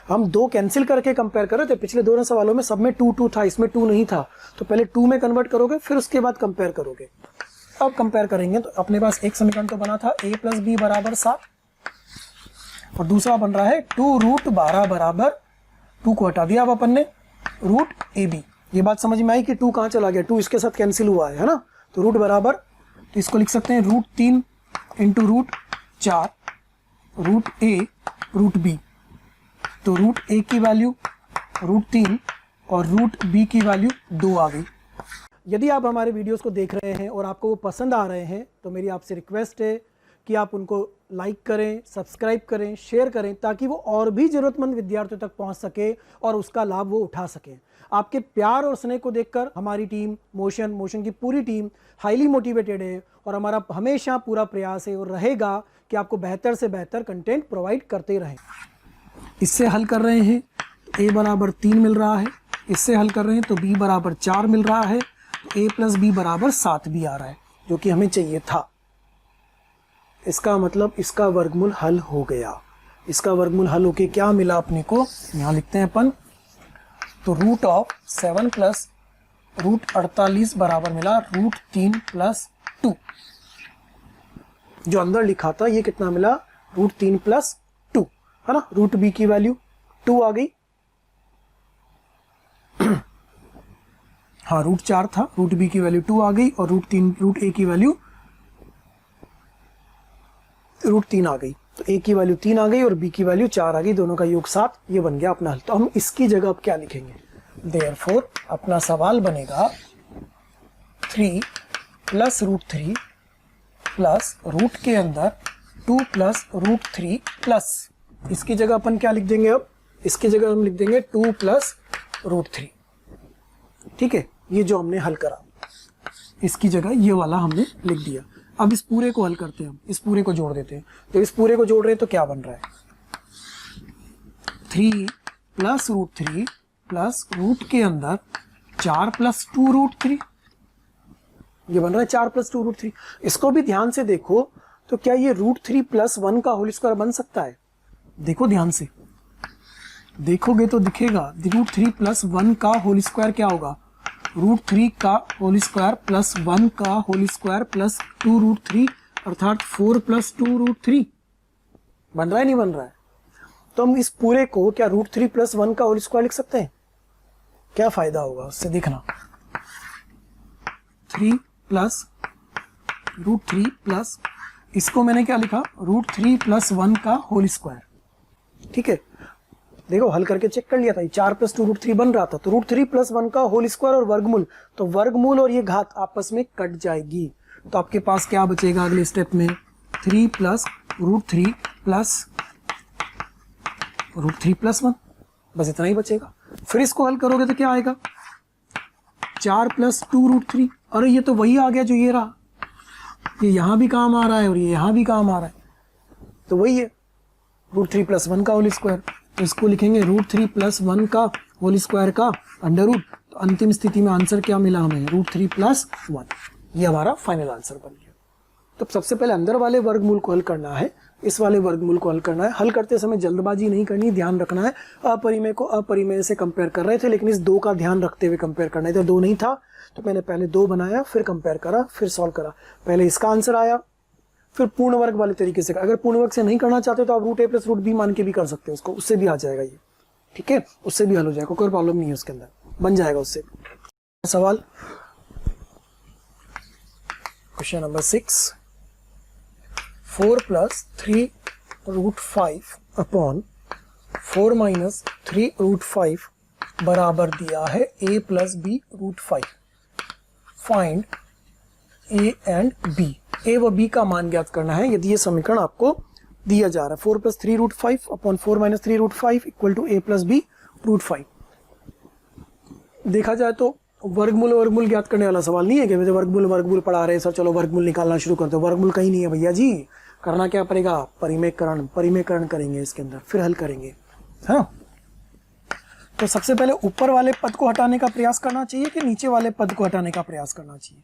हम 2 कैंसिल करके कंपेयर कर रहे थे। पिछले दोनों सवालों में सब में 2 था, इसमें 2 नहीं था, तो पहले 2 में कन्वर्ट करोगे, फिर उसके बाद कंपेयर करोगे। अब कंपेयर करेंगे तो अपने पास एक समीकरण तो बना था a प्लस बी बराबर 7, और दूसरा बन रहा है 2 रूट 12 बराबर 2 को हटा दिया अब अपन ने रूट ए बी। ये बात समझ में आई कि 2 कहाँ चला गया, 2 इसके साथ कैंसिल हुआ है ना। तो रूट बराबर, तो इसको लिख सकते हैं रूट 3 इंटू रूट 4 रूट ए रूट बी। तो रूट ए की वैल्यू √3 और रूट बी की वैल्यू 2 आ गई। यदि आप हमारे वीडियोस को देख रहे हैं और आपको वो पसंद आ रहे हैं तो मेरी आपसे रिक्वेस्ट है कि आप उनको लाइक करें, सब्सक्राइब करें, शेयर करें, ताकि वो और भी ज़रूरतमंद विद्यार्थियों तक पहुंच सके और उसका लाभ वो उठा सकें। आपके प्यार और स्नेह को देखकर हमारी टीम मोशन की पूरी टीम हाईली मोटिवेटेड है और हमारा हमेशा पूरा प्रयास है और रहेगा कि आपको बेहतर से बेहतर कंटेंट प्रोवाइड करते रहें। इससे हल कर रहे हैं तो a बराबर 3 मिल रहा है, इससे हल कर रहे हैं तो b बराबर 4 मिल रहा है, तो a प्लस बी बराबर 7 भी आ रहा है, जो कि हमें चाहिए था। इसका मतलब इसका वर्गमूल हल हो गया। इसका वर्गमूल हल होके क्या मिला अपने को, यहाँ लिखते हैं अपन, तो √7 प्लस √48 बराबर मिला √3 प्लस 2। जो अंदर लिखा था ये कितना मिला, √3 प्लस 2, है ना। रूट बी की वैल्यू 2 आ गई। हाँ, √4 था, रूट बी की वैल्यू 2 आ गई और रूट ए की वैल्यू √3 आ गई। तो a की वैल्यू 3 आ गई और b की वैल्यू 4 आ गई, दोनों का योग 7। ये बन गया अपना हल। तो हम इसकी जगह अब क्या लिखेंगे, देयरफॉर अपना सवाल बनेगा 3 प्लस √3 प्लस रूट के अंदर 2 प्लस √3 प्लस, इसकी जगह अपन क्या लिख देंगे, अब इसकी जगह हम लिख देंगे 2 प्लस √3। ठीक है, ये जो हमने हल करा इसकी जगह ये वाला हमने लिख दिया। अब इस पूरे को हल करते हैं, हम इस पूरे को जोड़ देते हैं। तो इस पूरे को जोड़ रहे हैं तो क्या बन रहा है, 3 प्लस √3 प्लस रूट के अंदर 4 प्लस 2 √3, ये बन रहा है 4 प्लस 2 √3। इसको भी ध्यान से देखो तो क्या ये √3 प्लस 1 का होल स्क्वायर बन सकता है, देखो ध्यान से देखोगे तो दिखेगा √3 प्लस 1 का होल स्क्वायर क्या होगा, √3 का होल स्क्वायर प्लस 1 का होल स्क्वायर प्लस 2 √3, अर्थात 4 प्लस 2 √3। बन रहा है नहीं बन रहा है। तो हम इस पूरे को क्या √3 प्लस 1 का होल स्क्वायर लिख सकते हैं, क्या फायदा होगा उससे देखना, 3 प्लस √3 प्लस, इसको मैंने क्या लिखा, √3 प्लस 1 का होल स्क्वायर। ठीक है, देखो हल करके चेक कर लिया था, 4 प्लस 2 √3 बन रहा था, तो √3 प्लस 1 का होल स्क्वायर और वर्गमूल, तो वर्गमूल और ये घात आपस में कट जाएगी। तो आपके पास क्या बचेगा अगले स्टेप में, 3 प्लस √3 प्लस √3 प्लस 1, बस इतना ही बचेगा। फिर इसको हल करोगे तो क्या आएगा, 4 प्लस 2 √3, अरे ये तो वही आ गया जो ये रहा, ये यहां भी काम आ रहा है और ये यहां भी काम आ रहा है, तो वही है √3 प्लस 1 का होल स्क्वायर। तो इसको लिखेंगे √3 प्लस 1 का होल स्क्वायर का अंडर रूट। तो अंतिम स्थिति में आंसर क्या मिला हमें, √3 प्लस 1। ये हमारा फाइनल आंसर बन गया। तो सबसे पहले अंदर वाले वर्गमूल को हल करना है, इस वाले वर्गमूल को हल करना है। हल करते समय जल्दबाजी नहीं करनी, ध्यान रखना है। अपरिमेय को अपरिमेय से कंपेयर कर रहे थे, लेकिन इस 2 का ध्यान रखते हुए कंपेयर करना है। तो 2 नहीं था तो मैंने पहले 2 बनाया, फिर कंपेयर करा, फिर सॉल्व करा। पहले इसका आंसर आया, फिर पूर्ण वर्ग वाले तरीके से। अगर पूर्ण वर्ग से नहीं करना चाहते तो आप √a प्लस √b मान के भी कर सकते हो उसको, उससे भी आ जाएगा ये। ठीक है, उससे भी हल हो जाएगा, कोई प्रॉब्लम नहीं है, उसके अंदर बन जाएगा उससे। सवाल question number 6, 4 plus 3 √5 upon 4 minus 3 √5 बराबर दिया है a plus b √5। Find a and b, a व b का मान ज्ञात करना है यदि ये समीकरण आपको दिया जा रहा है। 4 plus 3 √5 upon 4 minus 3 √5 equal to a plus b √5। देखा जाए तो वर्गमूल ज्ञात करने वाला सवाल नहीं है कि वैसे वर्गमूल पढ़ा रहे सर, चलो वर्गमूल निकालना शुरू करते हो। वर्गमूल कहीं नहीं है भैया जी, करना क्या पड़ेगा, परिमेयकरण करेंगे इसके अंदर, फिर हल करेंगे। हाँ, तो सबसे पहले ऊपर वाले पद को हटाने का प्रयास करना चाहिए कि नीचे वाले पद को हटाने का प्रयास करना चाहिए,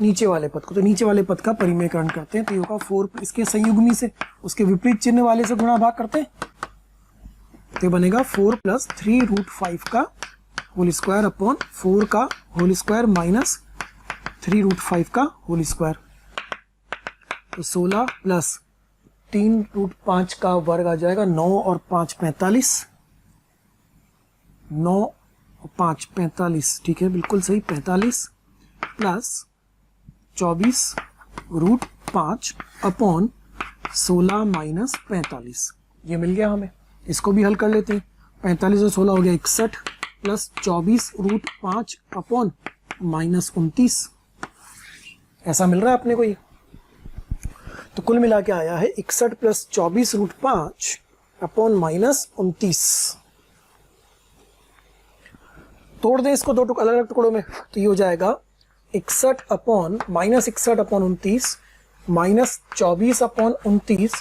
नीचे वाले पद को। तो नीचे वाले पद का परिमेयकरण करते हैं, तो ये होगा 4, इसके संयुग्मी से उसके विपरीत चिन्ह वाले से गुणा भाग करते हैं, तो बनेगा 4 प्लस 3 √5 का होल स्क्वायर अपॉन 4 का होल स्क्वायर माइनस 3 √5 का होल स्क्वायर। तो 16 प्लस 3 √5 का वर्ग आ जाएगा 9 और 5 45, 9 और 5 45, ठीक है बिल्कुल सही, 45 प्लस 24 √5 अपॉन 16 माइनस 45, ये मिल गया हमें। इसको भी हल कर लेते हैं। 45 और 16 हो गया 61 प्लस 24 रूट 5 अपॉन माइनस 29। ऐसा मिल रहा है अपने को ये। तो कुल मिला के आया है 61 प्लस 24 रूट 5 अपॉन माइनस 29। तोड़ दें इसको दो अलग अलग टुकड़ों में, तो ये हो जाएगा 61 upon minus 61 upon 29 minus 24 upon 29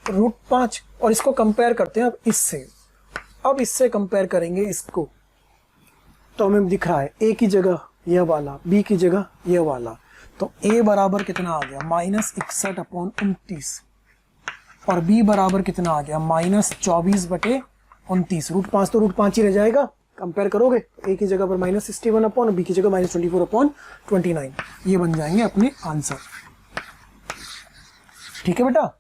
root 5। और इसको कंपेयर करते हैं अब इससे। अब इससे कंपेयर करेंगे इसको, तो हमें दिख रहा है ए की जगह यह वाला, बी की जगह यह वाला। तो ए बराबर कितना आ गया माइनस 61 अपॉन 29 और बी बराबर कितना आ गया माइनस 24 बटे 29। रूट 5 तो रूट 5 ही रह जाएगा। कंपेयर करोगे ए की जगह पर माइनस 61 अपॉन, बी की जगह माइनस 24 अपॉन 29। ये बन जाएंगे अपने आंसर। ठीक है बेटा,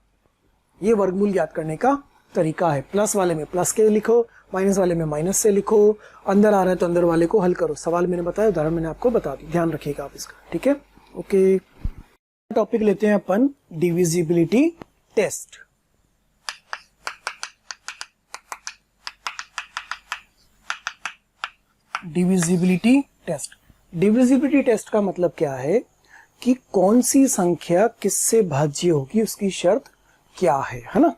ये वर्गमूल याद करने का तरीका है। प्लस वाले में प्लस के लिखो, माइनस वाले में माइनस से लिखो। अंदर आ रहा है तो अंदर वाले को हल करो। सवाल मैंने बताया, उदाहरण मैंने आपको बता दी, ध्यान रखिएगा आप इसका। ठीक है, ओके। टॉपिक लेते हैं अपन divisibility test. Divisibility test. Divisibility test का मतलब क्या है कि कौन सी संख्या किससे भाज्य होगी, उसकी शर्त क्या है ना।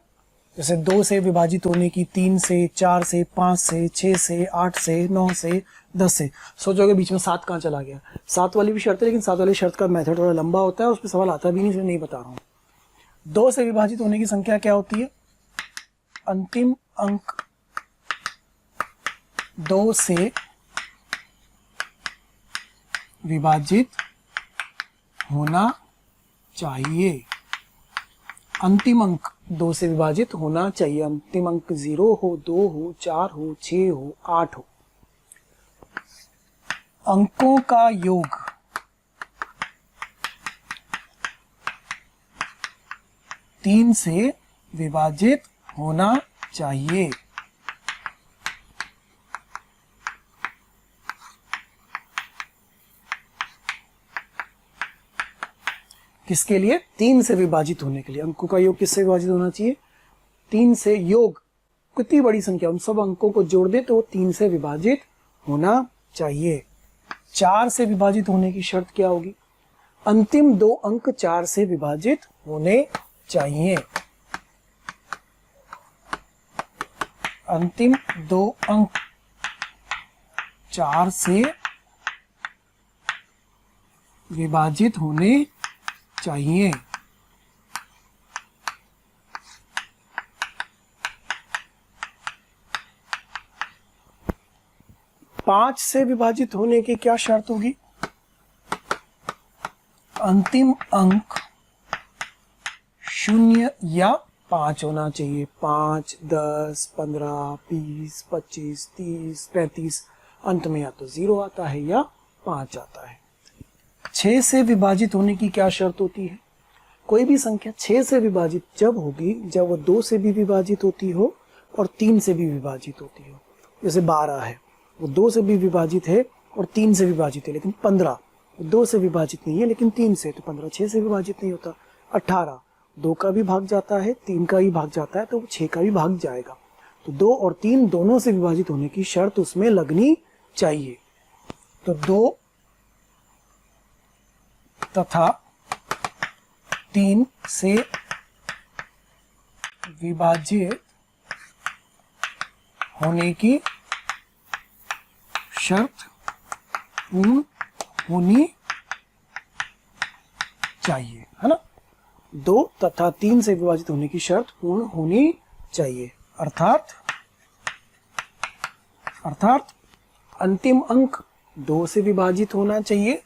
जैसे 2 से विभाजित होने की, 3 से, 4 से, 5 से, 6 से, 8 से, 9 से, 10 से। सोचोगे बीच में 7 कहाँ चला गया। 7 वाली भी शर्त है, लेकिन 7 वाली शर्त का मेथड थोड़ा लंबा होता है, उस पर सवाल आता भी नहीं, इसलिए नहीं बता रहा हूँ। 2 से विभाजित होने की संख्या क्या होती है, अंतिम अंक 2 से विभाजित होना चाहिए। अंतिम अंक 2 से विभाजित होना चाहिए। अंतिम अंक 0 हो, 2 हो, 4 हो, 6 हो, 8 हो। अंकों का योग 3 से विभाजित होना चाहिए। किसके लिए, 3 से विभाजित होने के लिए। अंकों का योग किससे विभाजित होना चाहिए, 3 से। योग कितनी बड़ी संख्या, उन सब अंकों को जोड़ दे तो वो 3 से विभाजित होना चाहिए। 4 से विभाजित होने की शर्त क्या होगी, अंतिम 2 अंक 4 से विभाजित होने चाहिए। अंतिम 2 अंक 4 से विभाजित होने चाहिए। पांच से विभाजित होने की क्या शर्त होगी, अंतिम अंक 0 या 5 होना चाहिए। 5, 10, 15, 20, 25, 30, 35, अंत में या तो 0 आता है या 5 आता है। 6 से विभाजित होने की क्या शर्त होती है, कोई भी संख्या 6 से विभाजित जब होगी जब वो 2 से भी विभाजित होती हो और 3 से भी विभाजित होती हो। जैसे 12 है, वो 2 से भी विभाजित है और 3 से विभाजित है, लेकिन 15 वो 2 से विभाजित नहीं है लेकिन 3 से, तो 15 6 से विभाजित नहीं होता। 18 2 का भी भाग जाता है, 3 का भी भाग जाता है, तो वो 6 का भी भाग जाएगा। तो 2 और 3 दोनों से विभाजित होने की शर्त उसमें लगनी चाहिए। तो 2 तथा 3 से विभाजित होने की शर्त पूर्ण होनी चाहिए, है ना। 2 तथा 3 से विभाजित होने की शर्त पूर्ण होनी चाहिए। अर्थात अंतिम अंक 2 से विभाजित होना चाहिए,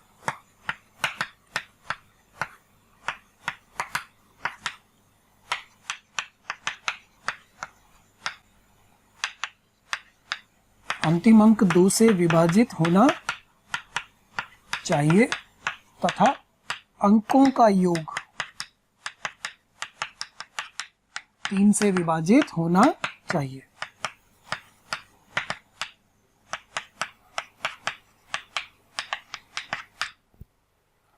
अंतिम अंक 2 से विभाजित होना चाहिए तथा अंकों का योग 3 से विभाजित होना चाहिए।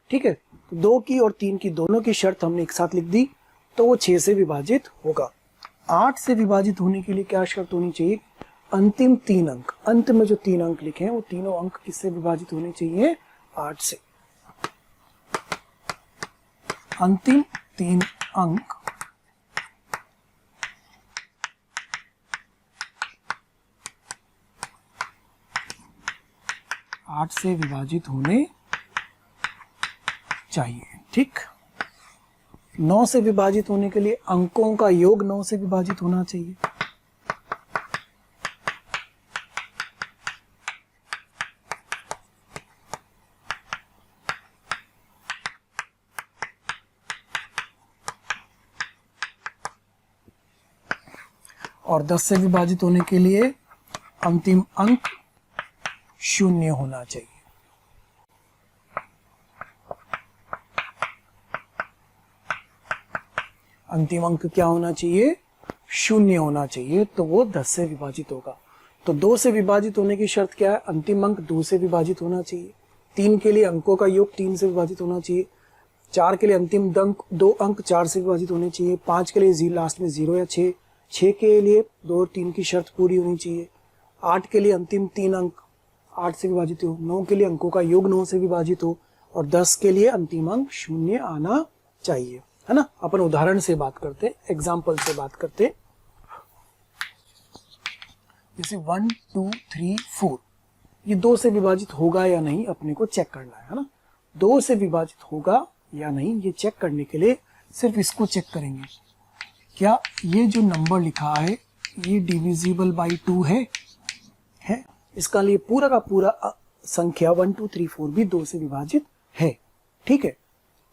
ठीक है, तो 2 की और 3 की दोनों की शर्त हमने एक साथ लिख दी, तो वो 6 से विभाजित होगा। 8 से विभाजित होने के लिए क्या शर्त होनी चाहिए, अंतिम 3 अंक, अंत में जो 3 अंक लिखे हैं वो तीनों अंक किससे विभाजित होने चाहिए? 8 से। अंतिम 3 अंक 8 से विभाजित होने चाहिए। ठीक, 9 से विभाजित होने के लिए अंकों का योग 9 से विभाजित होना चाहिए। और 10 से विभाजित होने के लिए अंतिम अंक 0 होना चाहिए। अंतिम अंक क्या होना चाहिए? 0 होना चाहिए, तो वो 10 से विभाजित होगा। तो 2 से विभाजित होने की शर्त क्या है? अंतिम अंक 2 से विभाजित होना चाहिए। 3 के लिए अंकों का योग 3 से विभाजित होना चाहिए। 4 के लिए अंतिम 2 अंक 4 से विभाजित होने चाहिए। 5 के लिए लास्ट में 0 या 6। 6 के लिए 2 और 3 की शर्त पूरी होनी चाहिए। 8 के लिए अंतिम 3 अंक 8 से विभाजित हो। 9 के लिए अंकों का योग 9 से विभाजित हो। और 10 के लिए अंतिम अंक 0 आना चाहिए, है ना। अपन उदाहरण से बात करते, एग्जाम्पल से बात करते। जैसे 1 2 3 4 ये 2 से विभाजित होगा या नहीं अपने को चेक करना है ना। 2 से विभाजित होगा या नहीं ये चेक करने के लिए सिर्फ इसको चेक करेंगे, क्या ये जो नंबर लिखा है ये डिविजिबल बाई 2 है? इसका लिए पूरा का पूरा संख्या 1 2 3 4 भी 2 से विभाजित है। ठीक है,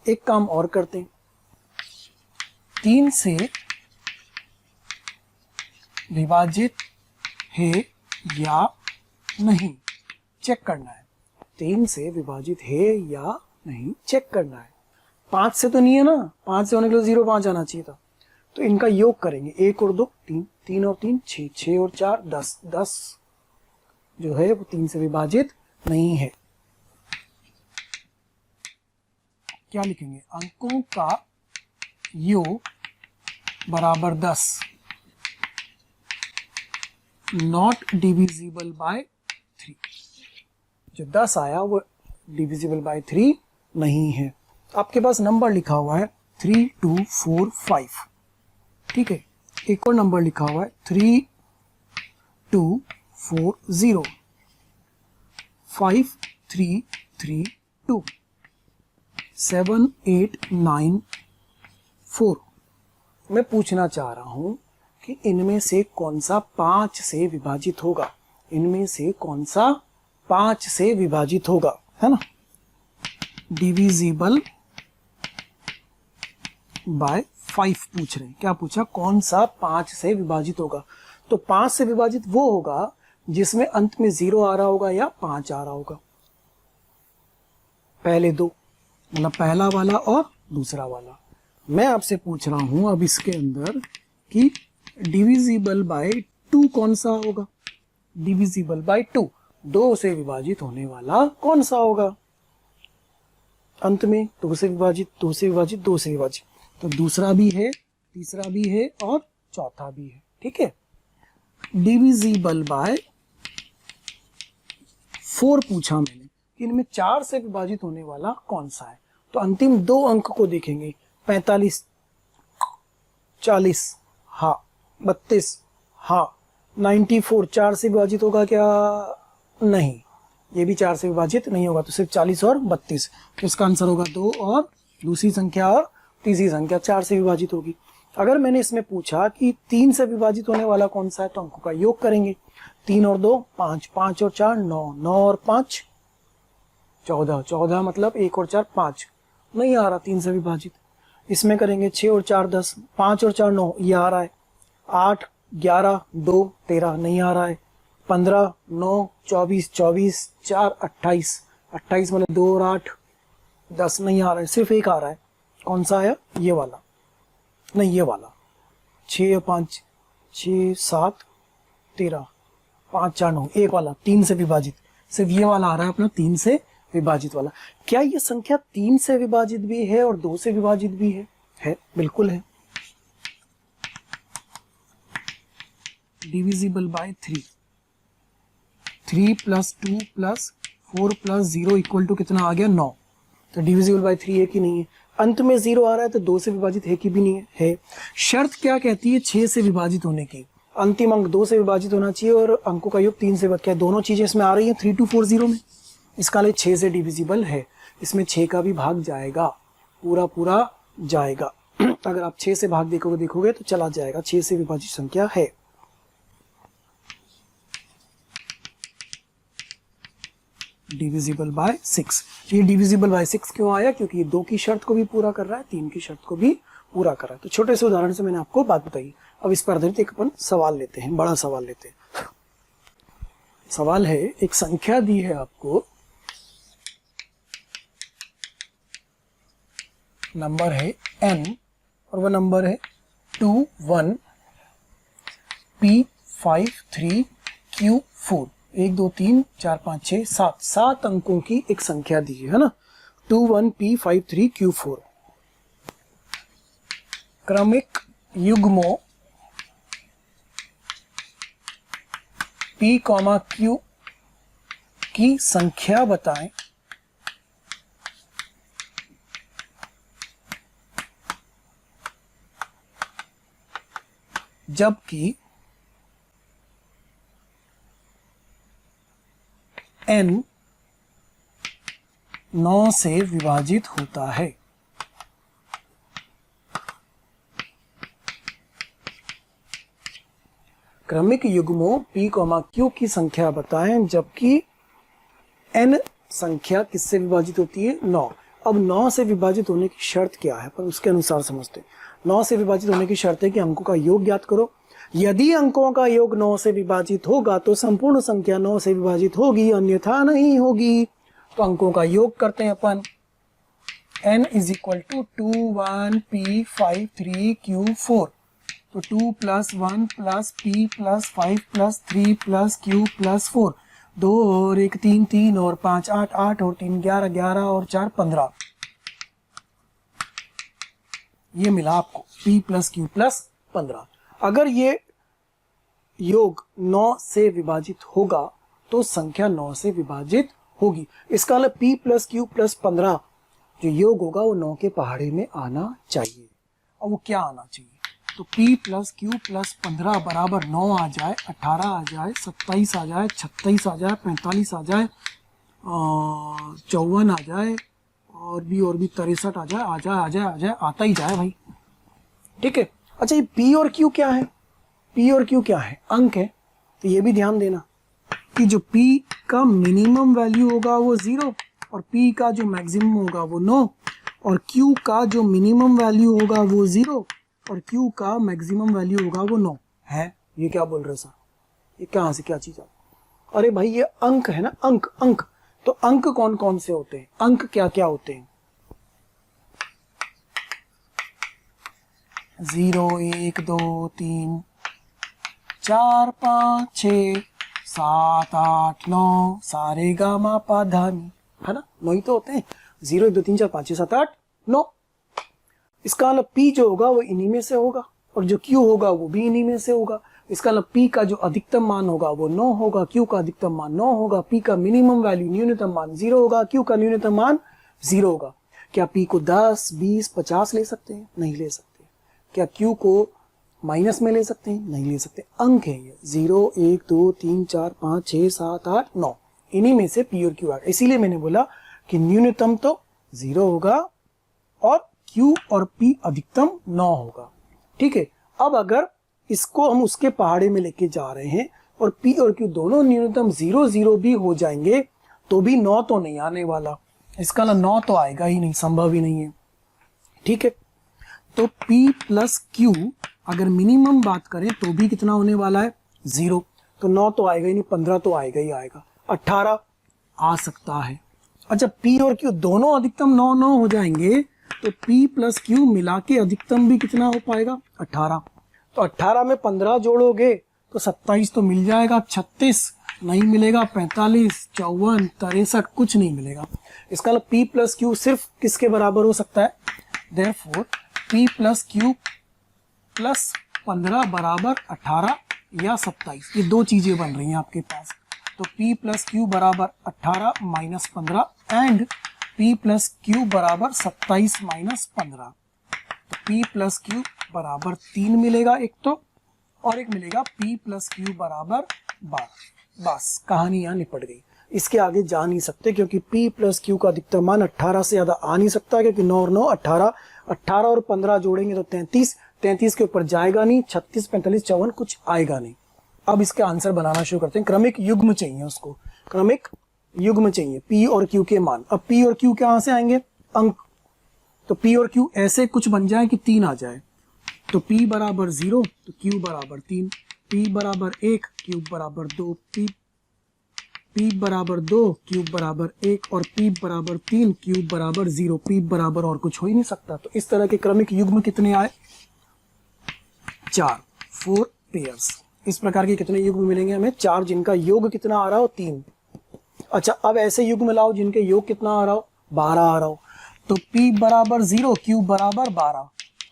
एक काम और करते हैं, 3 से विभाजित है या नहीं चेक करना है। 3 से विभाजित है या नहीं चेक करना है। 5 से तो नहीं है ना, 5 से होने के लिए 0 5 आना चाहिए था। तो इनका योग करेंगे, 1 और 2 3, 3 और 3 6, 6 और 4 10, 10 जो है वो 3 से विभाजित नहीं है। क्या लिखेंगे? अंकों का योग बराबर 10, नॉट डिविजिबल बाय 3। जो 10 आया वो डिविजिबल बाय 3 नहीं है। आपके पास नंबर लिखा हुआ है 3 2 4 5। ठीक है, एक और नंबर लिखा हुआ है 3 2 4 0 5 3 3 2 7 8 9 4। मैं पूछना चाह रहा हूं कि इनमें से कौन सा 5 से विभाजित होगा? इनमें से कौन सा 5 से विभाजित होगा, है ना। डिविजिबल बाय 5 पूछ रहे हैं। क्या पूछा? कौन सा 5 से विभाजित होगा? तो 5 से विभाजित वो होगा जिसमें अंत में 0 आ रहा होगा या 5 आ रहा होगा। पहले दो, मतलब पहला वाला और दूसरा वाला। मैं आपसे पूछ रहा हूं अब इसके अंदर कि डिविजिबल बाय 2 कौन सा होगा? डिविजिबल बाय 2 2 से विभाजित होने वाला कौन सा होगा? अंत में 2 से विभाजित 2 से विभाजित 2 से विभाजित, तो दूसरा भी है, तीसरा भी है और चौथा भी है। ठीक है, डिविजिबल बाय 4 पूछा मैंने कि इनमें 4 से विभाजित होने वाला कौन सा है। तो अंतिम 2 अंक को देखेंगे, 45 40 हाँ, 32 हाँ, 94 4 से विभाजित होगा क्या? नहीं, ये भी 4 से विभाजित नहीं होगा। तो सिर्फ 40 और 32, तो इसका आंसर होगा 2 और दूसरी संख्या और तीसरी संख्या 4 से विभाजित होगी। अगर मैंने इसमें पूछा कि 3 से विभाजित होने वाला कौन सा है, तो अंकों का योग करेंगे। 3 और 2 5, 5 और 4 9, 9 और 5 14, 14 मतलब 1 और 4 5, नहीं आ रहा 3 से विभाजित। इसमें करेंगे 6 और 4 10, 5 और 4 9, ये आ रहा है। 8 11 2 13, नहीं आ रहा है। 15 9 24, 24 4 28, 28 मतलब 2 और 8 10, नहीं आ रहा है। सिर्फ एक आ रहा है, कौन सा आया? ये वाला, नहीं ये वाला। 6 और 5 6 7 13, 5 4 9, एक वाला 3 से विभाजित, सिर्फ ये वाला आ रहा है अपना 3 से विभाजित वाला। क्या ये संख्या 3 से विभाजित भी है और 2 से विभाजित भी है? बिल्कुल है। Divisible by 3 3 plus 2 plus 4 plus 0 equal to कितना आ गया 9। तो डिविजिबल बाय 3 है कि नहीं है। अंत में 0 आ रहा है तो 2 से विभाजित है कि भी नहीं है। शर्त क्या कहती है 6 से विभाजित होने की। अंतिम अंक 2 से विभाजित होना चाहिए और अंकों का योग 3 से क्या दोनों चीजें इसमें आ रही हैं 3240 में। इसका लिए 6 से डिविजिबल है, इसमें 6 का भी भाग जाएगा, पूरा पूरा जाएगा। अगर आप 6 से भाग देखोगे तो चला जाएगा, 6 से विभाजित संख्या है। Divisible bye 6। ये डिविजिबल बाय 6 क्यों आया? क्योंकि ये 2 की शर्त को भी पूरा कर रहा है, 3 की शर्त को भी पूरा कर रहा है। तो छोटे से उदाहरण से मैंने आपको बात बताई। अब इस पर आधारित एक अपन सवाल लेते हैं, बड़ा सवाल लेते हैं। सवाल है, एक संख्या दी है आपको, नंबर है n और वह नंबर है 2 1 p 5 3 q 4। 1 2 3 4 5 6 7 7 अंकों की एक संख्या दी है ना। 2 1 p 5 3 q 4 क्रमिक युग्मों p, q की संख्या बताएं जबकि n 9 से विभाजित होता है। क्रमिक युग्मों p, q की संख्या बताएं जबकि n संख्या किससे विभाजित होती है? 9। अब 9 से विभाजित होने की शर्त क्या है, पर उसके अनुसार समझते हैं। 9 से विभाजित होने की शर्त है कि अंकों का योग ज्ञात करो। यदि अंकों का योग 9 से विभाजित होगा तो संपूर्ण संख्या 9 से विभाजित होगी, अन्यथा नहीं होगी। तो अंकों का योग करते हैं अपन। n is equal to 2 1 p 5 3 q 4। तो 2 plus 1 plus p plus 5 plus 3 plus q plus 4। 2 और 1 3 3 और 5 8 8 और 3 11 11 और 4 15। ये मिला आपको p प्लस q प्लस 15। अगर ये योग 9 से विभाजित होगा तो संख्या 9 से विभाजित होगी। इसका मतलब p प्लस q प्लस 15 जो योग होगा वो 9 के पहाड़े में आना चाहिए। और वो क्या आना चाहिए? तो p प्लस q प्लस 15 बराबर 9 आ जाए, 18 आ जाए, 27 आ जाए, 36 आ जाए, 45 आ जाए, 54 आ जाए और भी 63 आ जाए, आ जाए, आता ही जाए भाई। ठीक है। अच्छा, ये p और q क्या है? p और q क्या है? अंक है। तो ये भी ध्यान देना कि जो p का मिनिमम वैल्यू होगा वो 0 और p का जो मैक्सिमम होगा वो 9 और q का जो मिनिमम वैल्यू होगा वो 0 और q का मैक्सिमम वैल्यू होगा वो 9 है। ये क्या बोल रहे सर? ये कहाँ से क्या चीज आ? अरे भाई ये अंक है ना, अंक अंक। तो अंक कौन कौन से होते हैं? अंक क्या क्या होते हैं? 0 1 2 3 4 5 6 7 8 9 सारे गा मा पा धा नी, है ना? 9 ही तो होते हैं। 0 1 2 3 4 5 6 7 8 9। इसका मतलब p जो होगा वो इन्हीं में से होगा और जो q होगा वो भी इन्हीं में से होगा। इसका मतलब p का जो अधिकतम मान होगा वो 9 होगा, q का अधिकतम मान 9 होगा, p का मिनिमम वैल्यू न्यूनतम मान 0 होगा, q का न्यूनतम मान 0 होगा। क्या p को 10 20 50 ले सकते हैं? नहीं ले सकते। क्या q को माइनस में ले सकते हैं? नहीं ले सकते। अंक है ये 0 1 2 3 4 5 6 7 8 9, इन्हीं में से p और q आ गया। इसीलिए मैंने बोला कि न्यूनतम तो 0 होगा और q और p अधिकतम 9 होगा। ठीक है। अब अगर इसको हम उसके पहाड़े में लेके जा रहे हैं और p और q दोनों न्यूनतम 0 0 भी हो जाएंगे तो भी 9 तो नहीं आने वाला। इसका 9 तो आएगा ही नहीं, संभव ही नहीं है। ठीक है। तो p प्लस q अगर मिनिमम बात करें तो भी कितना होने वाला है? 0। तो 9 तो आएगा ही नहीं, 15 तो आएगा ही आएगा, 18 आ सकता है। अच्छा, p और q दोनों अधिकतम 9 9 हो जाएंगे तो p प्लस q मिला के अधिकतम भी कितना हो पाएगा? 18। तो 18 में 15 जोड़ोगे तो 27 तो मिल जाएगा, 36 नहीं मिलेगा, 45 54 63 कुछ नहीं मिलेगा। इसका मतलब p प्लस q सिर्फ किसके बराबर हो सकता है? Therefore p plus q plus 15 बराबर 18 या 27। ये दो चीजें बन रही हैं आपके पास। तो P प्लस क्यू बराबर 18 minus 15 and P plus Q बराबर 27 माइनस 15। तो P प्लस क्यू बराबर 3 मिलेगा एक तो, और एक मिलेगा P प्लस क्यू बराबर 12। बस कहानी यहाँ निपट गई। इसके आगे जा नहीं सकते क्योंकि P प्लस क्यू का अधिकतम मान 18 से ज़्यादा आ नहीं सकता, क्योंकि 9 और 9 18, 18 और 15 जोड़ेंगे तो 33, 33 के ऊपर जाएगा नहीं, 36, 45, 54 कुछ आएगा नहीं। अब इसके आंसर बनाना शुरू करते हैं। क्रमिक युग्म चाहिए उसको, क्रमिक युग्म चाहिए P और Q के मान। अब P और Q कहाँ से आएंगे? अंक। तो P और Q ऐसे कुछ बन जाए कि 3 आ जाए। तो P बराबर 0 तो Q बराबर 3, P बराबर 1 Q बराबर 2, P बराबर 2 Q बराबर 1 और P बराबर 3 Q बराबर 0। P बराबर और कुछ हो ही नहीं सकता। तो इस तरह के क्रमिक युग्म कितने आए? 4, 4 पेयर्स। इस प्रकार के कितने युग्म मिलेंगे हमें? 4, जिनका योग कितना आ रहा हो? 3। अच्छा, अब ऐसे युग्म लाओ जिनके योग कितना आ रहा हो? 12 आ रहा हो। तो P बराबर 0 Q बराबर 12,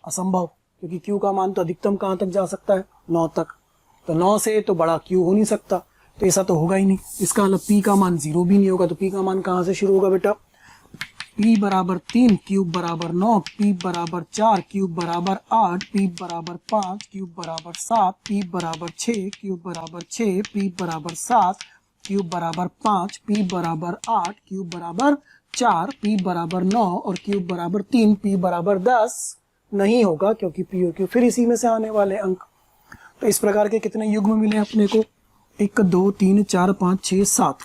असंभव, क्योंकि Q का मान तो अधिकतम कहाँ तक जा सकता है? 9 तक। तो 9 से तो बड़ा Q हो नहीं सकता, तो ऐसा तो होगा ही नहीं। इसका मतलब P का मान 0 भी नहीं होगा। तो P का मान कहाँ से शुरू होगा बेटा? P बराबर 3 Q बराबर 9, P बराबर 4 Q बराबर 8, P बराबर 5 Q बराबर 7, P बराबर 6 Q बराबर 6, P बराबर 7 Q बराबर 5, P बराबर 8 Q बराबर 4, P बराबर 9 और Q बराबर 3, P बराबर 10 नहीं होगा, क्योंकि P और Q फिर इसी में से आने वाले अंक। तो इस प्रकार के कितने युग्म मिले अपने को? 1 2 3 4 5 6 7।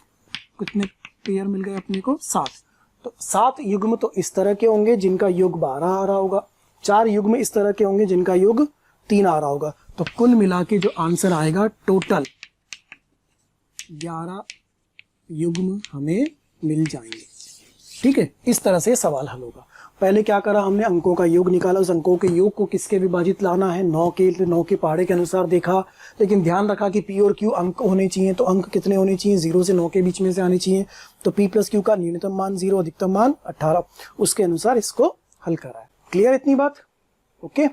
कितने पेयर मिल गए अपने को? 7। तो 7 युग्म तो इस तरह के होंगे जिनका योग 12 आ रहा होगा, 4 युग्म इस तरह के होंगे जिनका योग 3 आ रहा होगा। तो कुल मिला के जो आंसर आएगा टोटल 11 युग्म हमें मिल जाएंगे। ठीक है, इस तरह से सवाल हल होगा। पहले क्या करा हमने? अंकों का योग निकाला। उस अंकों के योग को किसके विभाजित लाना है? 9 के पहाड़े के अनुसार देखा, लेकिन ध्यान रखा कि P और Q अंक होने चाहिए। तो अंक कितने होने चाहिए? 0 से 9 के बीच में से आने चाहिए। तो P प्लस Q का न्यूनतम मान 0, अधिकतम मान 18, उसके अनुसार इसको हल करा है। क्लियर इतनी बात? ओके,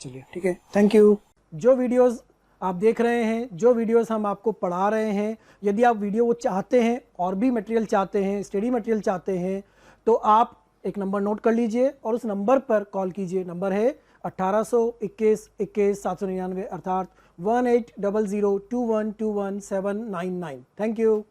चलिए ठीक है, थैंक यू। जो वीडियोज़ आप देख रहे हैं, जो वीडियोस हम आपको पढ़ा रहे हैं, यदि आप वीडियो वो चाहते हैं और भी मटेरियल चाहते हैं, स्टडी मटेरियल चाहते हैं, तो आप एक नंबर नोट कर लीजिए और उस नंबर पर कॉल कीजिए। नंबर है 1821 21 799, अर्थात 1800 21 799। Thank you.